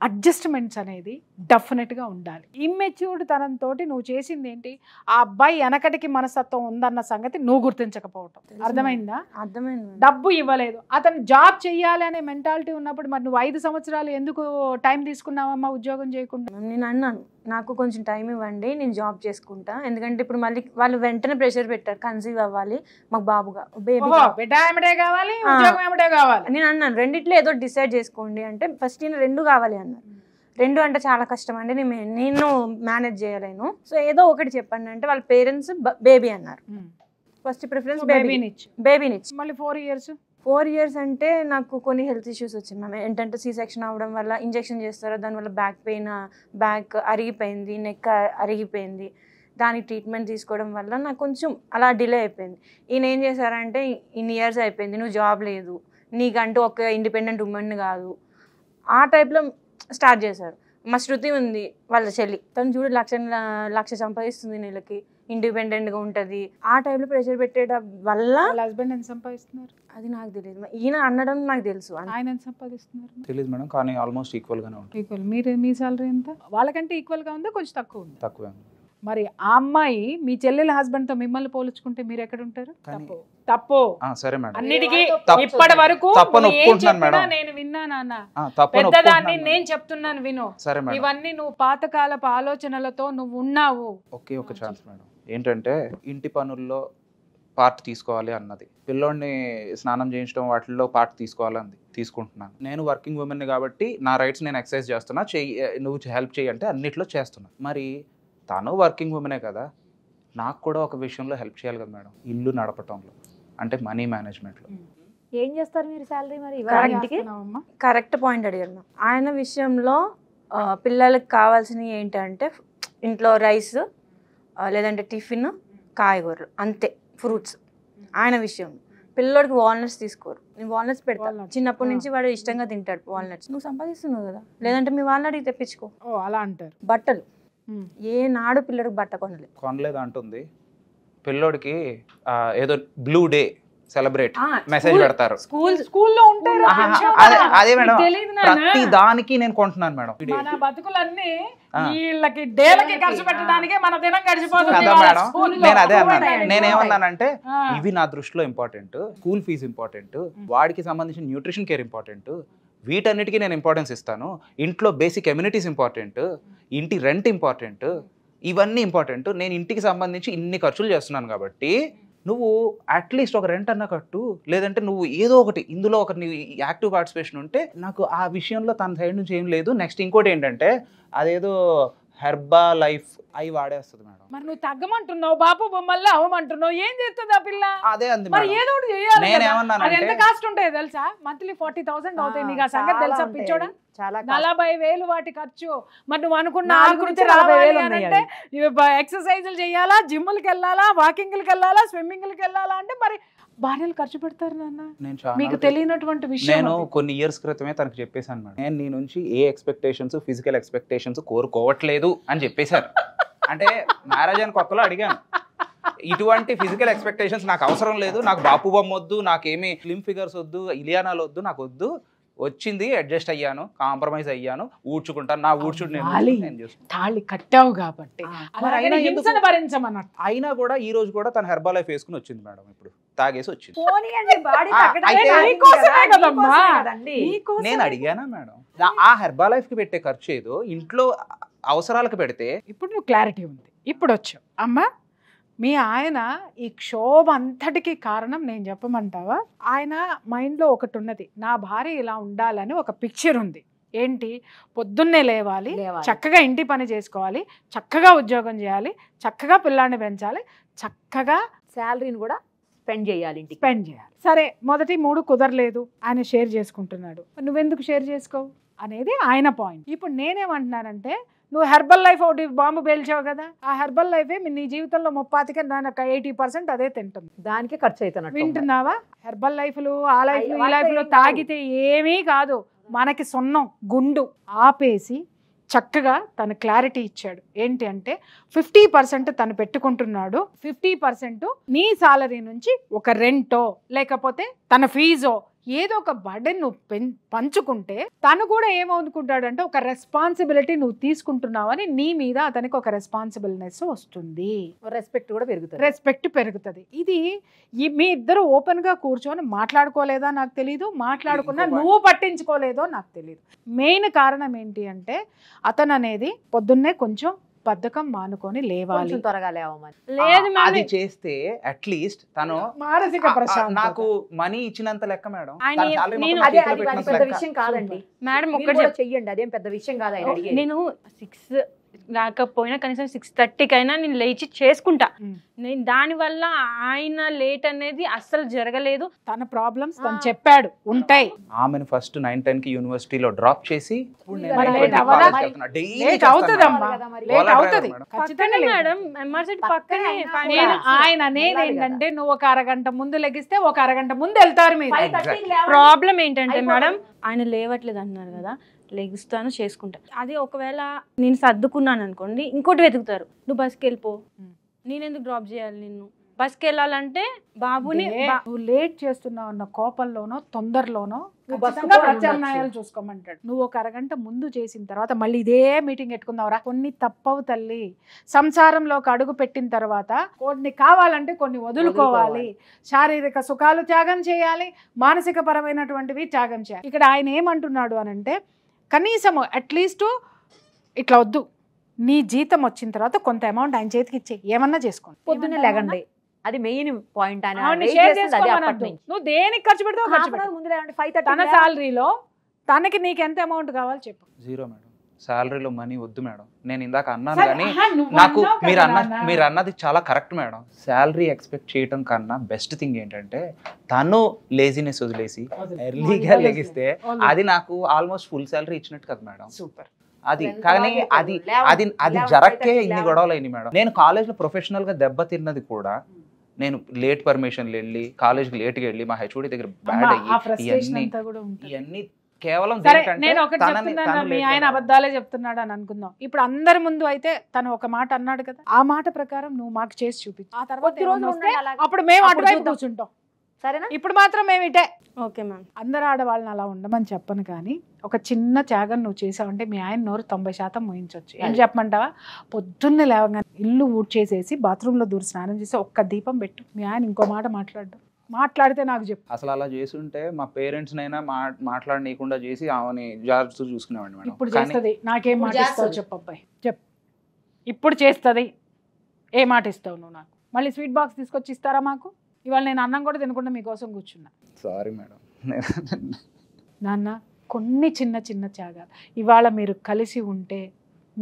అడ్జస్ట్మెంట్స్ అనేది డెఫినెట్గా ఉండాలి. ఇమ్మెచ్యూర్డ్ తనంతో నువ్వు చేసింది ఏంటి? ఆ అబ్బాయి వెనకటికి మనస్తత్వం ఉందన్న సంగతి నువ్వు గుర్తించకపోవటం. అర్థమైందా? అర్థమైంది. డబ్బు ఇవ్వలేదు, అతను జాబ్ చెయ్యాలి అనే మెంటాలిటీ ఉన్నప్పుడు మరి నువ్వు 5 సంవత్సరాలు ఎందుకు టైం తీసుకున్నావమ్మా ఉద్యోగం చేయకుండా? నేను అన్నాను, నాకు కొంచెం టైం ఇవ్వండి, నేను జాబ్ చేసుకుంటా. ఎందుకంటే ఇప్పుడు మళ్ళీ వాళ్ళు వెంటనే ప్రెషర్ పెట్టారు, కన్సీవ్ అవ్వాలి, మాకు బాబుగా బిడ్డ ఏమిటే కావాలి, ఉద్యోగం ఏమిటే కావాలి. నేను అన్నాను రెండిట్లో ఏదో డిసైడ్ చేసుకోండి అంటే, ఫస్ట్ నేను 2 కావాలి అన్నారు. 2 అంటే చాలా కష్టం అండి, నేను మేనేజ్ చేయలేను, సో ఏదో ఒకటి చెప్పండి అంటే వాళ్ళ పేరెంట్స్ బేబీ అన్నారు. ఫస్ట్ ప్రిఫరెన్స్ బేబీనిచ్చి మళ్ళీ 4 ఇయర్స్ అంటే నాకు కొన్ని హెల్త్ ఇష్యూస్ వచ్చింది మ్యామ్. ఏంటంటే C-సెక్షన్ అవ్వడం వల్ల ఇంజెక్షన్ చేస్తారు, దానివల్ల బ్యాక్ పెయిన్, బ్యాక్ అరిగిపోయింది, నెక్ అరిగిపోయింది, దానికి ట్రీట్మెంట్ తీసుకోవడం వల్ల నాకు కొంచెం అలా డిలే అయిపోయింది. ఈయన ఏం చేశారంటే, ఇన్ని ఇయర్స్ అయిపోయింది, నువ్వు జాబ్ లేదు, నీకంటూ ఒక ఇండిపెండెంట్ ఉమెన్ కాదు, ఆ టైప్లో స్టార్ట్ చేశారు. మా శృతి ఉంది వాళ్ళ చెల్లి, తను చూడు లక్ష సంపాదిస్తుంది నెలకి, ఇండిపెండెంట్గా ఉంటుంది, ఆ టైంలో ప్రెషర్ పెట్టేయడం వల్ల. హస్బెండ్ ఎంత సంపాదిస్తున్నారు అది నాకు తెలియదు, ఈయన అనడం నాకు తెలుసు. ఆయన ఎంత సంపాదిస్తున్నారు తెలియదు మేడం, కానీ ఆల్మోస్ట్ ఈక్వల్గానే ఉంటుంది. ఈక్వల్. మీ సాలరీ ఎంత? వాళ్ళకంటే ఈక్వల్గా ఉందా, కొంచెం తక్కువ ఉంది? తక్కువే. మరి ఆ అమ్మాయి మీ చెల్లెల హస్బెండ్ తో మిమ్మల్ని పోల్చుకుంటే మీరు ఎక్కడ ఉంటారు? తప్పు. సరే మేడం, అన్నిటికీ ఇప్పటి వరకు నేను విన్నానా, పెద్దదాన్ని నేను చెప్తున్నాను విను. ఇవన్నీ నువ్వు పాతకాలపు ఆలోచనలతో నువ్వు ఉన్నావు. ఒకే ఒక ఛాన్స్ మేడం, ఏంటంటే ఇంటి పనుల్లో పార్ట్ తీసుకోవాలి అన్నది, పిల్లోడిని స్నానం చేయించడం వాటిల్లో పార్ట్ తీసుకోవాలి అంది, తీసుకుంటున్నాను. నేను వర్కింగ్ ఉమెన్ కాబట్టి నా రైట్స్ నేను ఎక్సర్సైజ్ చేస్తున్నా, నువ్వు హెల్ప్ చేయి అంటే అన్నిట్లో చేస్తున్నా. మరి తను వర్కింగ్ ఉమెనే కదా, నాకు కూడా ఒక విషయంలో హెల్ప్ చేయాలి కదా మేడం, ఇల్లు నడపటంలో, అంటే మనీ మేనేజ్మెంట్లో. ఏం చేస్తారు మీరు శాలరీ? మరి కరెక్ట్ పాయింట్ అడిగారు. ఆయన విషయంలో పిల్లలకి కావాల్సినవి ఏంటంటే ఇంట్లో రైస్, లేదంటే టిఫిన్, కాయగూరలు, అంతే, ఫ్రూట్స్. ఆయన విషయం పిల్లోడికి వాల్నట్స్ తీసుకోరు, నేను వాల్నట్స్ పెడతాను, చిన్నప్పటి నుంచి వాడు ఇష్టంగా తింటాడు వాల్నట్స్. నువ్వు సంపాదిస్తున్నావు కదా, లేదంటే మీ వాళ్ళని అడిగి తెప్పించుకో. అలా అంటారు. బట్టలు ఏ నాడు పిల్లడికి బట్ట కొనలేదు అంటుంది. పిల్లోడికి ఏదో బ్లూ డే సెలబ్రేట్ మెసేజ్ పెడతారు. స్కూల్లో ఉంటారు. అదే మేడం, ప్రతి దానికి నేను కొంటున్నాను మేడం. మన బతుకులన్నీ వీళ్ళకి డేలకి ఖర్చు పెట్టడానికే మన దినం గడిచిపోతుంది కదా మేడం. నేను అదే అన్నాను. నేనేమన్నానంటే ఇవి నా దృష్టిలో ఇంపార్టెంట్, స్కూల్ ఫీజు ఇంపార్టెంట్, వాడికి సంబంధించిన న్యూట్రిషన్ కేర్ ఇంపార్టెంట్, వీటన్నిటికీ నేను ఇంపార్టెన్స్ ఇస్తాను. ఇంట్లో బేసిక్ ఎమ్యూనిటీస్ ఇంపార్టెంట్, ఇంటి రెంట్ ఇంపార్టెంట్, ఇవన్నీ ఇంపార్టెంట్. నేను ఇంటికి సంబంధించి ఇన్ని ఖర్చులు చేస్తున్నాను కాబట్టి నువ్వు అట్లీస్ట్ ఒక రెంట్ అన్న కట్టు, లేదంటే నువ్వు ఏదో ఒకటి ఇందులో ఒక నీ యాక్టివ్ పార్టిసిపేషన్ ఉంటే. నాకు ఆ విషయంలో తన సైడ్ నుంచి ఏం లేదు. నెక్స్ట్ ఇంకోటి ఏంటంటే అదేదో హెర్బా లైఫ్ అవి వాడేస్తుంది మేడం. మరి నువ్వు తగ్గమంటున్నావు, బాపు బొమ్మల్లో అవ్వమంటున్నావు, ఏం చేస్తుంది ఆ పిల్ల? అదే అంది మరి ఏదో ఒకటి చేయాలి. నేనేమన్నానంటే ఎంత కాస్ట్ ఉంటాయో తెలుసా? మంత్లీ 40,000 అవుతాయి. నీకు ఆ సంగతి తెలుసా పిచ్చోడా? 40,000 వాటి ఖర్చు. మరి నువ్వు అనుకున్న 40,000 అంటే ఎక్సర్సైజులు చేయాలా, జిమ్లకి వెళ్ళాలా, వాకింగ్లకి వెళ్ళాలా, స్విమ్మింగ్లకి వెళ్ళాలా అంటే మరి భార్యలు ఖర్చు పెడతారు నాన్న. మీకు తెలియనటువంటి విషయం. నేను కొన్ని ఇయర్స్ క్రితమే తనకు చెప్పేశాను మేడం, నేను నీ నుంచి ఏ ఎక్స్పెక్టేషన్స్, ఫిజికల్ ఎక్స్పెక్టేషన్స్ కోరుకోవట్లేదు అని చెప్పేశారు. అంటే మ్యారేజ్ అని కొత్తలో అడిగాను, ఇటువంటి ఫిజికల్ ఎక్స్పెక్టేషన్స్ నాకు అవసరం లేదు, నాకు బాపు బొమ్మ వద్దు, నాకేమి స్లిమ్ ఫిగర్స్ వద్దు, ఇలియానాలు వద్దు, నాకు వద్దు. వచ్చింది, అడ్జస్ట్ అయ్యాను, కాంప్రమైజ్ అయ్యాను, ఊడ్చుకుంటాను, నా ఊడ్చుడు నేను తాళి కట్టావు కాబట్టి. అయినా కూడా ఈ రోజు కూడా తన హెర్బా లైఫ్ వేసుకుని వచ్చింది మేడం. ఇప్పుడు తాగేసి వచ్చింది. నేను అడిగానా మేడం, ఆ హెర్బా లైఫ్ కి పెట్టే ఖర్చు ఏదో ఇంట్లో అవసరాలకు పెడితే. ఇప్పుడు నువ్వు క్లారిటీ ఉంది. ఇప్పుడు వచ్చావు అమ్మా. మీ ఆయన ఈ క్షోభ అంతటికి కారణం నేను చెప్పమంటావా? ఆయన మైండ్లో ఒకటి ఉన్నది, నా భార్య ఇలా ఉండాలని ఒక పిక్చర్ ఉంది. ఏంటి? పొద్దున్నే లేవాలి, చక్కగా ఇంటి పని చేసుకోవాలి, చక్కగా ఉద్యోగం చేయాలి, చక్కగా పిల్లాన్ని పెంచాలి, చక్కగా శాలరీని కూడా స్పెండ్ చేయాలి. సరే, మొదటి 3 కుదరలేదు, ఆయన షేర్ చేసుకుంటున్నాడు, నువ్వెందుకు షేర్ చేసుకోవు అనేది ఆయన పాయింట్. ఇప్పుడు నేనేమంటున్నానంటే, నువ్వు హెర్బల్ లైఫ్ ఒకటి బాంబు పేల్చావు కదా, ఆ హెర్బల్ లైఫే నీ జీవితంలో 80% అదే తింటుంది, దానికి ఖర్చు అవుతున్నట్టు. వింటున్నావా? హెర్బల్ లైఫ్లు, ఆ లైఫ్లు, ఈ లైఫ్లు తాగితే ఏమీ కాదు, మనకి సున్నం గుండు. ఆపేసి చక్కగా తను క్లారిటీ ఇచ్చాడు. ఏంటి అంటే 50% తను పెట్టుకుంటున్నాడు, 50% నీ సాలరీ నుంచి ఒక రెంటో లేకపోతే తన ఫీజో ఏదో ఒక బర్డెన్ నువ్వు పంచుకుంటే తను కూడా ఏమనుకుంటాడు అంటే ఒక రెస్పాన్సిబిలిటీ నువ్వు తీసుకుంటున్నావని నీ మీద అతనికి ఒక రెస్పాన్సిబిలినెస్ వస్తుంది, రెస్పెక్ట్ పెరుగుతుంది. ఇది మీ ఇద్దరు ఓపెన్ గా కూర్చొని మాట్లాడుకోలేదా నాకు తెలీదు, మాట్లాడుకున్నా నువ్వు పట్టించుకోలేదో నాకు తెలీదు. మెయిన్ కారణం ఏంటి అంటే అతను అనేది పొద్దున్నే కొంచెం బద్ధకం మానుకొని లేవాలి, త్వరగా లేవమని. లేదు అది చేస్తే అట్లీస్ట్ తను మానసిక ప్రశాంతత. నాకు మనీ ఇచ్చినంత లెక్క మేడం. పెద్ద విషయం కాదండి మేడం, ఒక్కటి చెయ్యండి, అదేం పెద్ద విషయం కాదు. నేను 6 రాకపోయినా కనీసం 6:30కైనా నేను లేచి చేసుకుంటా. నేను దానివల్ల ఆయన లేట్ అనేది అస్సలు జరగలేదు. తన ప్రాబ్లమ్స్ తను చెప్పాడు ఉంటాయి. ఆమెను ఫస్ట్ 9-10 కి యూనివర్సిటీలో డ్రాప్ చేసి ఆయన అనేది ఏంటంటే నువ్వు ఒక అరగంట ముందు లెగిస్తే ఒక అరగంట ముందు వెళ్తారు మీరు. ప్రాబ్లం ఏంటంటే మేడం, ఆయన లేవట్లేదు అంటున్నారు కదా, లెగుస్తాను చేసుకుంటా. అది ఒకవేళ నేను సర్దుకున్నాను అనుకోండి, ఇంకోటి వెతుకుతారు, నువ్వు బస్కి వెళ్ళిపో, నేనెందుకు డ్రాప్ చేయాలి నిన్ను, బస్కి వెళ్ళాలంటే బాబుని. నువ్వు లేట్ చేస్తున్నావు అన్న కోపంలోనో తొందరలోనో ప్రత్యామ్నాయాలు చూసుకోమంటాడు. నువ్వు ఒక అరగంట ముందు చేసిన తర్వాత మళ్ళీ ఇదే మీటింగ్ పెట్టుకుందావురా. కొన్ని తప్పవు తల్లి, సంసారంలోకి అడుగు పెట్టిన తర్వాత కొన్ని కావాలంటే కొన్ని వదులుకోవాలి. శారీరక సుఖాలు త్యాగం చేయాలి, మానసిక పరమైనటువంటివి త్యాగం చేయాలి. ఇక్కడ ఆయన ఏమంటున్నాడు అనంటే కనీసం అట్లీస్ట్ ఇట్లా వద్దు, నీ జీతం వచ్చిన తర్వాత కొంత అమౌంట్ ఆయన చేతికి ఇచ్చే, ఏమన్నా చేసుకోండి, పొద్దున్నే లెగండి. అది మెయిన్ పాయింట్. నువ్వు దేనికి ఖర్చు పెడతావు? తన సాలరీలో తనకి నీకు ఎంత అమౌంట్ కావాలి చెప్పు. 0 మేడం. సాలరీలో మనీ వద్దు మేడం. నేను ఇందాక అన్నాను కానీ నాకు మీరు అన్నది చాలా కరెక్ట్ మేడం. శాలరీ ఎక్స్పెక్ట్ చేయడం కన్నా బెస్ట్ థింగ్ ఏంటంటే తను లేజినెస్ వదిలేసి ఎర్లీగా లెగిస్తే అది నాకు ఆల్మోస్ట్ ఫుల్ శాలరీ ఇచ్చినట్టు కదా మేడం. సూపర్. అది కానీ అది జరక్కే ఇన్ని గొడవలు అయినాయి మేడం. నేను కాలేజ్లో ప్రొఫెషనల్ గా దెబ్బ తిన్నది కూడా నేను లేట్ పర్మిషన్లు వెళ్ళి కాలేజ్కి లేట్గా వెళ్ళి మా హెచ్ఓడి దగ్గర బ్యాడ్ అయ్యి ఇవన్నీ కేవలం నేను ఒకటి చెప్తున్నాను, మీ ఆయన అబద్ధాలే చెప్తున్నాడు అని అనుకుందాం. ఇప్పుడు అందరి ముందు అయితే తను ఒక మాట అన్నాడు కదా, ఆ మాట ప్రకారం నువ్వు మాకు చేసి చూపించు. ఆ తర్వాత అప్పుడు మేము అటువైపు కూర్చుంటాం. సరేనా? ఇప్పుడు మాత్రం మేము ఇటే. Okay ma'am. అందరు ఆడవాళ్ళని అలా ఉండమని చెప్పను, కానీ ఒక చిన్న త్యాగం నువ్వు చేసావంటే మీ ఆయన నోరు 90% మోయించవచ్చు. ఏం చెప్పమంటావా? పొద్దున్నే లేవగానే ఇల్లు ఊడ్చేసేసి బాత్రూంలో దూరి స్నానం చేసి ఒక్క దీపం పెట్టు. మీ ఆయన ఇంకో మాట మాట్లాడితే నాకు చెప్పు. అసలు అలా చేస్తుంటే మా పేరెంట్స్ నైనా మాట్లాడనీయకుండా చేసి ఆమెని జాగ్రత్తతో చూసుకునేవాడిని మేడం. ఇప్పుడు చేస్తుంది. నాకేం మాట ఇస్తావు చెప్పు అబ్బాయి, చెప్పు. ఇప్పుడు చేస్తుంది. ఏ మాట ఇస్తావు నువ్వు నాకు? మళ్ళీ స్వీట్ బాక్స్ తీసుకొచ్చి ఇస్తారా మాకు? ఇవాళ నేను అన్నం కూడా తినకుండా మీకోసం కూర్చున్నా. Sorry madam. నాన్న, కొన్ని చిన్న చిన్న త్యాగాలు. ఇవాళ మీరు కలిసి ఉంటే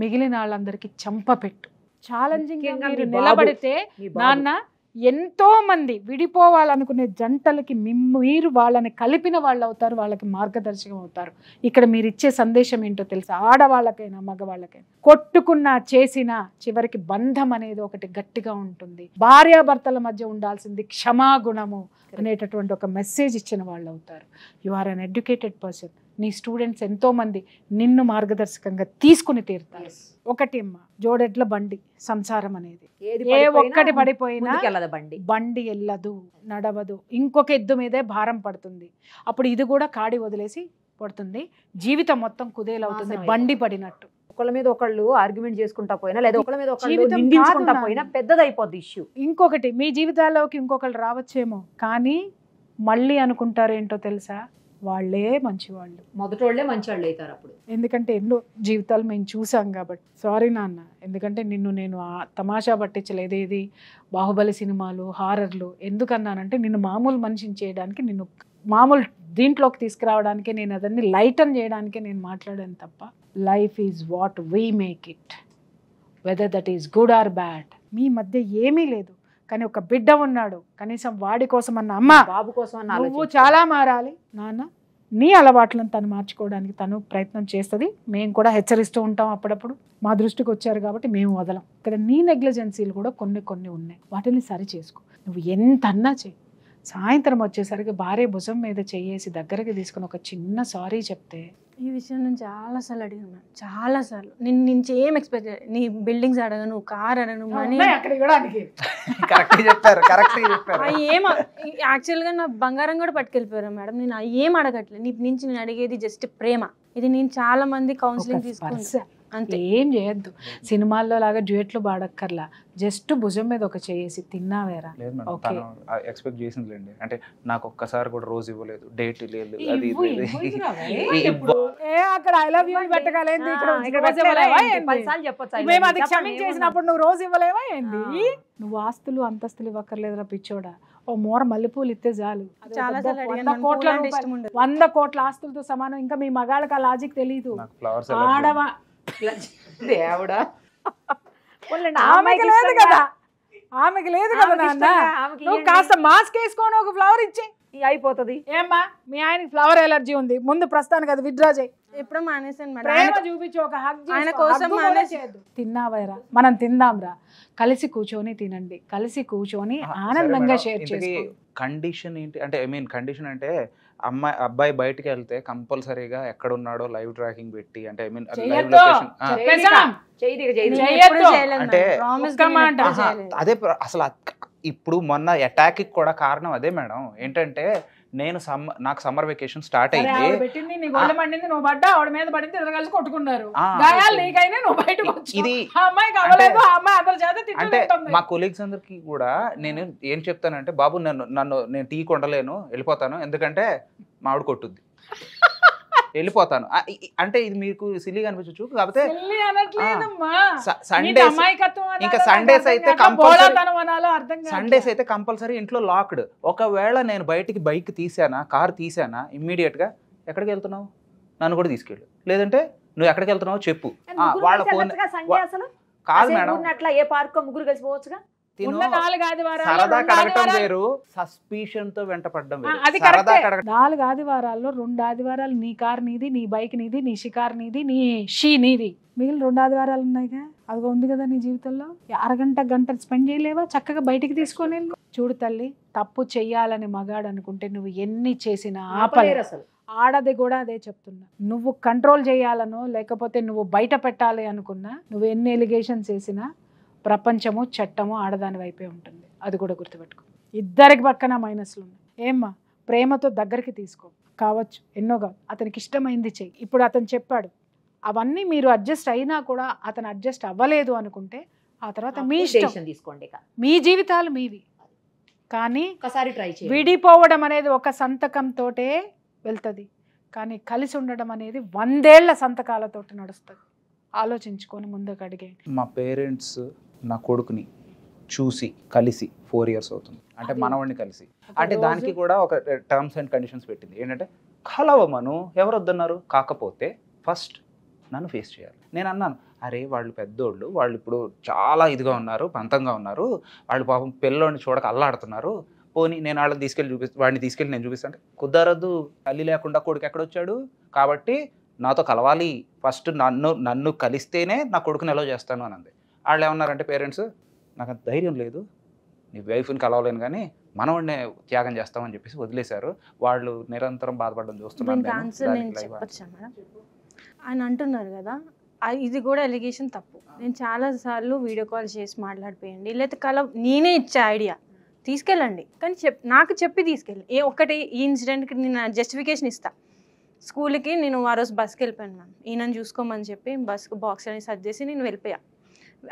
మిగిలిన వాళ్ళందరికీ చంపపెట్టు. ఛాలెంజింగ్ మీరు నిలబడితే నాన్న, ఎంతో మంది విడిపోవాలనుకునే జంటలకి మీరు వాళ్ళని కలిపిన వాళ్ళు అవుతారు, వాళ్ళకి మార్గదర్శకం అవుతారు. ఇక్కడ మీరు ఇచ్చే సందేశం ఏంటో తెలుసా? ఆడవాళ్ళకైనా మగవాళ్ళకైనా కొట్టుకున్నా చేసినా చివరికి బంధం అనేది ఒకటి గట్టిగా ఉంటుంది. భార్యాభర్తల మధ్య ఉండాల్సింది క్షమాగుణము అనేటటువంటి ఒక మెసేజ్ ఇచ్చిన వాళ్ళు అవుతారు. You are uneducated person. నీ స్టూడెంట్స్ ఎంతో మంది నిన్ను మార్గదర్శకంగా తీసుకుని తీరుతారు. ఒకటి అమ్మ, జోడెడ్ల బండి సంసారం అనేది. ఏ ఒక్కటి పడిపోయినా బండి వెళ్ళదు, నడవదు. ఇంకొక ఎద్దు మీదే భారం పడుతుంది. అప్పుడు ఇది కూడా కాడి వదిలేసి పడుతుంది. జీవితం మొత్తం కుదేలవుతుంది బండి పడినట్టు. ఒకళ్ళ మీద ఒకళ్ళు ఆర్గ్యుమెంట్ చేసుకుంటా పోయినా, లేదా ఒకళ్ళ మీద ఒకళ్ళు నిందించుకుంటా పోయినా పెద్దదైపోద్ది ఇష్యూ. ఇంకొకటి, మీ జీవితాల్లోకి ఇంకొకళ్ళు రావచ్చేమో, కానీ మళ్ళీ అనుకుంటారు ఏంటో తెలుసా? వాళ్ళే మంచివాళ్ళు, మొదటోళ్లే మంచివాళ్ళు అవుతారు అప్పుడు. ఎందుకంటే ఎన్నో జీవితాలు మేము చూసాం కాబట్టి. సారీ నాన్న, ఎందుకంటే నిన్ను నేను తమాషా పట్టించలేదు. ఏది బాహుబలి సినిమాలు, హారర్లు ఎందుకన్నానంటే నిన్ను మామూలు మనిషిని చేయడానికి, నిన్ను మామూలు దీంట్లోకి తీసుకురావడానికే, నేను అదన్నీ లైటన్ చేయడానికే నేను మాట్లాడాను తప్ప life is what we make it, whether that is good or bad. మీ మధ్య ఏమీ లేదు, కానీ ఒక బిడ్డ ఉన్నాడు, కనీసం వాడి కోసం అన్న అమ్మ, బాబు కోసం అన్న నువ్వు చాలా మారాలి నాన్న. నీ అలవాట్లను తను మార్చుకోవడానికి తను ప్రయత్నం చేస్తుంది. మేము కూడా హెచ్చరిస్తూ ఉంటాం అప్పుడప్పుడు. మా దృష్టికి వచ్చారు కాబట్టి మేము వదలం. ఇక్కడ నీ నెగ్లిజెన్సీలు కూడా కొన్ని ఉన్నాయి, వాటిని సరి చేసుకో. నువ్వు ఎంత అన్నా చెయ్యి. సాయంత్రం వచ్చేసరికి భార్య భుజం మీద చెయ్యేసి దగ్గరికి తీసుకుని ఒక చిన్న సారీ చెప్తే. ఈ విషయం నేను చాలాసార్లు అడిగాను మ్యామ్, చాలాసార్లు. నేను నుంచి ఏం ఎక్స్పెక్ట్ చేయను. నీ బిల్డింగ్స్ అడగను, కార్ అడగను, మనీ. ఏం యాక్చువల్గా నా బంగారం కూడా పట్టుకెళ్ళిపోయారు మేడం. నేను ఏం అడగట్లేదు. నీ నుంచి నేను అడిగేది జస్ట్ ప్రేమ. ఇది నేను చాలా మంది కౌన్సిలింగ్ తీసుకున్నాను. అంతే, ఏం చేయొద్దు. సినిమాల్లో లాగా డ్యూయట్లు పాడక్కర్లా, జస్ట్ భుజం మీద ఒక చేసి తిన్నావేరా. ఎక్స్పెక్ట్ చేసిందిలేండి. అంటే నాకు ఒక్కసారి కూడా రోజు ఇవ్వలేదు, డేట్ లేదు. అక్కడ ఐ లవ్ యూ పెట్టగలేదు, మేము అది క్షమించేసినప్పుడు నువ్వు రోజు ఇవ్వలేవా ఏంది? నువ్వు ఆస్తులు అంతస్తులు ఇవ్వక్కర్లేదురా పిచ్చోడా. ఓ మూర మల్లెపూలు ఇస్తే చాలు. 100 కోట్ల ఆస్తులతో సమానం. ఇంకా మీ మగాళ్ళకి ఆ లాజిక్ తెలీదు. ఆడవా దేవుడా, ఆమెకి లేదు కదా, ఆమెకి లేదు కదా నాన్న. నువ్వు కాస్త మాస్క్ వేసుకొని ఒక ఫ్లవర్ ఇచ్చే అయిపోతుంది. ఏమ్మా, మీ ఆయనకి ఫ్లవర్ ఎలర్జీ ఉంది, ముందు ప్రస్తుతానికి అది విత్డ్రా చేయి. ఎప్పుడో మానేసాను మేడం. ప్రేమ చూపించి ఒక హగ్ ఆయన కోసం మానేసేయద్దు. తిన్నావరా, మనం తిందాంరా, కలిసి కూర్చొని తినండి, కలిసి కూర్చొని ఆనందంగా షేర్ చేసుకో. కండిషన్ ఏంటి అంటే, ఐ మీన్ కండిషన్ అంటే అబ్బాయి బయటికి వెళ్తే కంపల్సరీగా ఎక్కడ ఉన్నాడో లైవ్ ట్రాకింగ్ పెట్టి, అంటే ఐ మీన్ లైవ్ లొకేషన్. అంటే అదే అసలు ఇప్పుడు మొన్న అటాక్ కి కూడా కారణం అదే మేడం. ఏంటంటే నేను నాకు సమ్మర్ వెకేషన్ స్టార్ట్ అయింది, ఇది అంటే మా కొలీగ్స్ అందరికి కూడా నేను ఏం చెప్తానంటే, బాబు నేను టీ కొండలేను, వెళ్ళిపోతాను, ఎందుకంటే మామిడి కొట్టుద్ది, వెళ్ళిపోతాను. అంటే ఇది మీకు సిల్లీగా అనిపించచ్చు, కాకపోతే ఇంకా సండేస్ అయితే కంపల్సరీ ఇంట్లో లాక్డ్. ఒకవేళ నేను బయటికి బైక్ తీసానా, కార్ తీసానా, ఇమ్మీడియట్ గా ఎక్కడికి వెళ్తున్నావు, నన్ను కూడా తీసుకెళ్ళు, లేదంటే నువ్వు ఎక్కడికి వెళ్తున్నావు చెప్పు. వాళ్ళ ఫోన్ కాదు మేడం, ఏ పార్క్ ముగ్గురు కలిసిపోవచ్చుగా. సరదా కడగటం వేరు, సస్పిషన్ తో వెంటపడడం వేరు. 4 ఆదివారాల్లో 2 ఆదివారాలు నీ కార్ నీది, నీ బైక్ నీది, నీ షికార్ నీది, నీ షీ నీది. మిగిలిన 2 ఆదివారాలు ఉన్నాయిగా, అదిగా ఉంది కదా నీ జీవితంలో. గంట స్పెండ్ చేయలేవా చక్కగా బయటికి తీసుకొని? చూడు తల్లి, తప్పు చెయ్యాలని మగాడు అనుకుంటే నువ్వు ఎన్ని చేసినా ఆపలేరు. అసలు ఆడది కూడా అదే చెప్తున్నా. నువ్వు కంట్రోల్ చేయాలనో లేకపోతే నువ్వు బయట పెట్టాలి అనుకున్నా, నువ్వు ఎన్ని ఎలిగేషన్స్ చేసినా ప్రపంచము చట్టము ఆడదాని వైపే ఉంటుంది. అది కూడా గుర్తుపెట్టుకో. ఇద్దరికి పక్కన మైనస్లు ఉన్నాయి. ఏమ్మా ప్రేమతో దగ్గరికి తీసుకో, కావచ్చు ఎన్నో కాదు, అతనికి ఇష్టమైంది చెయ్యి. ఇప్పుడు అతను చెప్పాడు, అవన్నీ మీరు అడ్జస్ట్ అయినా కూడా అతను అడ్జస్ట్ అవ్వలేదు అనుకుంటే ఆ తర్వాత మీ ఇష్టం, తీసుకోండి, మీ జీవితాలు మీవి. కానీ ఒకసారి ట్రై చేయండి. విడిపోవడం అనేది ఒక సంతకంతోటే వెళ్తుంది, కానీ కలిసి ఉండడం అనేది 100 ఏళ్ల సంతకాలతో నడుస్తుంది. ఆలోచించుకొని ముందుకు అడిగేయండి. మా పేరెంట్స్ నా కొడుకుని చూసి కలిసి 4 years అవుతుంది, అంటే మనవాడిని కలిసి. అంటే దానికి కూడా ఒక టర్మ్స్ అండ్ కండిషన్స్ పెట్టింది ఏంటంటే, కలవమను, ఎవరు వద్దన్నారు, కాకపోతే ఫస్ట్ నన్ను ఫేస్ చేయాలి. నేను అన్నాను, అరే వాళ్ళు పెద్దోళ్ళు, వాళ్ళు ఇప్పుడు చాలా ఇదిగా ఉన్నారు, పంతంగా ఉన్నారు, వాళ్ళు పాపం పిల్లోడిని చూడక అల్లాడుతున్నారు, పోనీ నేను వాళ్ళని తీసుకెళ్ళి వాడిని తీసుకెళ్ళి నేను చూపిస్తాను. కుదరదు, తల్లి లేకుండా కొడుకు ఎక్కడొచ్చాడు, కాబట్టి నాతో కలవాలి, ఫస్ట్ నన్ను కలిస్తేనే నా కొడుకుని ఎలా చేస్తాను అని అంది. వాళ్ళు ఏమన్నారంటే పేరెంట్స్, నాకు అంత ధైర్యం లేదు, నీ వైఫ్ని కలవలేను కానీ మనవాడినే త్యాగం చేస్తామని చెప్పేసి వదిలేశారు. వాళ్ళు నిరంతరం బాధపడడం చూస్తున్నాను. ఆయన అంటున్నారు కదా, ఇది కూడా ఎలిగేషన్ తప్పు. నేను చాలా సార్లు వీడియో కాల్ చేసి మాట్లాడిపోయండి, లేకపోతే నేనే ఇచ్చే ఐడియా తీసుకెళ్ళండి, కానీ నాకు చెప్పి తీసుకెళ్ళి. ఒక్కటి ఈ ఇన్సిడెంట్కి నేను జస్టిఫికేషన్ ఇస్తా. స్కూల్కి నేను ఆ రోజు బస్కి వెళ్ళిపోయాను మ్యామ్, ఈయనని చూసుకోమని చెప్పి బస్కి బాక్స్ అని సర్దేసి నేను వెళ్ళిపోయా.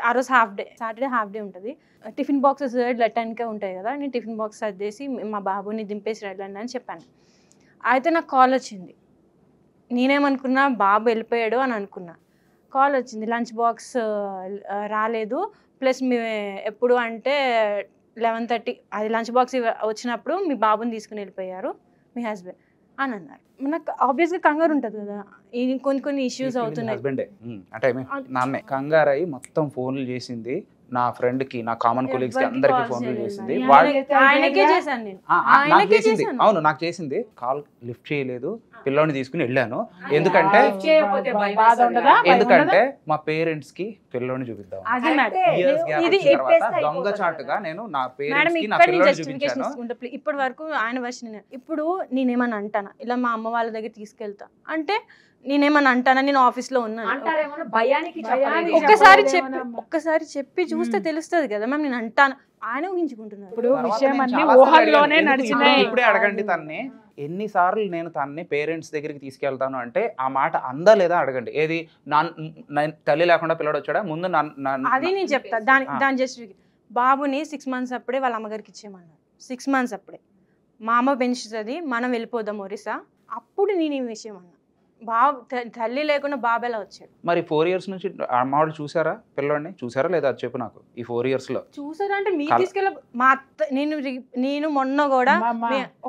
ఆ రోజు half day, Saturday half day ఉంటుంది. టిఫిన్ బాక్సెస్ 10కే ఉంటాయి కదా, నేను టిఫిన్ బాక్స్ సర్దేసి మా బాబుని దింపేసి వెళ్ళండి అని చెప్పాను. అయితే నాకు కాల్ వచ్చింది. నేనేమనుకున్నా, బాబు వెళ్ళిపోయాడు అని అనుకున్నా. కాల్ వచ్చింది, లంచ్ బాక్స్ రాలేదు, ప్లస్ మీ ఎప్పుడు అంటే 11:30 అది లంచ్ బాక్స్ వచ్చినప్పుడు మీ బాబుని తీసుకుని వెళ్ళిపోయారు మీ హస్బెండ్ అని అన్నారు. నాకు ఆబ్వియస్గా కంగారు ఉంటుంది కదా, కొన్ని ఇష్యూస్ అవుతున్నాయి. హస్బెండే అంటే నాన్నే కంగారు అయ్యి మొత్తం ఫోన్లు చేసింది, నా ఫ్రెండ్ కి, నా కామన్ కొలీగ్స్ కి అందరికి ఫోన్లు చేసింది. ఆయనకే చేశాను నేను, నాకు చేసింది. అవును, నాకు చేసింది. కాల్ లిఫ్ట్ చేయలేదు, పిల్లోని తీసుకుని వెళ్ళాను. ఎందుకంటే మా పేరెంట్స్ కి పిల్లోని చూపిద్దాం, దొంగచాటుగా నేను నా పేరెంట్స్ కి నా పిల్లోని చూపించాను. ఇప్పటి వరకు ఆయన వర్షన్. ఇప్పుడు నేనేమన్నా అంటానా, ఇలా మా అమ్మ వాళ్ళ దగ్గర తీసుకెళ్తా అంటే నేనేమన్నా అంటానా, నేను ఆఫీస్లో ఉన్నాను, ఒక్కసారి చెప్పి చూస్తే తెలుస్తుంది కదా మ్యామ్, నేను అంటాను. ఆయన ఊహించుకుంటున్నారు. ఇప్పుడు విషయం అన్ని ఊహల్లోనే నడిచినాయి. ఇప్పుడే అడగండి తన్ని, ఎన్నిసార్లు నేను తన్ని పేరెంట్స్ దగ్గరికి తీసుకెళ్తాను అంటే ఆ మాట అందా లేదా అడగండి. ఏది తల్లి లేకుండా పిల్లడు వచ్చాడా ముందు, అది నేను చెప్తా. దాని జస్ట్ బాబుని 6 months అప్పుడే వాళ్ళ అమ్మగారికి ఇచ్చేయమన్నారు. 6 months అప్పుడే మా అమ్మ పెంచుతుంది, మనం వెళ్ళిపోదాం ఒరిస్సా. అప్పుడు నేను ఈ విషయం అన్నా, బాబు తల్లి లేకుండా బాబు ఎలా వచ్చాడు. మరి 4 years నుంచి అమ్మ వాళ్ళు చూసారా, పిల్లోడిని చూసారా లేదా అది చెప్పు నాకు. ఈ 4 years లో చూసారా అంటే మీరు తీసుకెళ్ళ మా అత్త, నేను మొన్న కూడా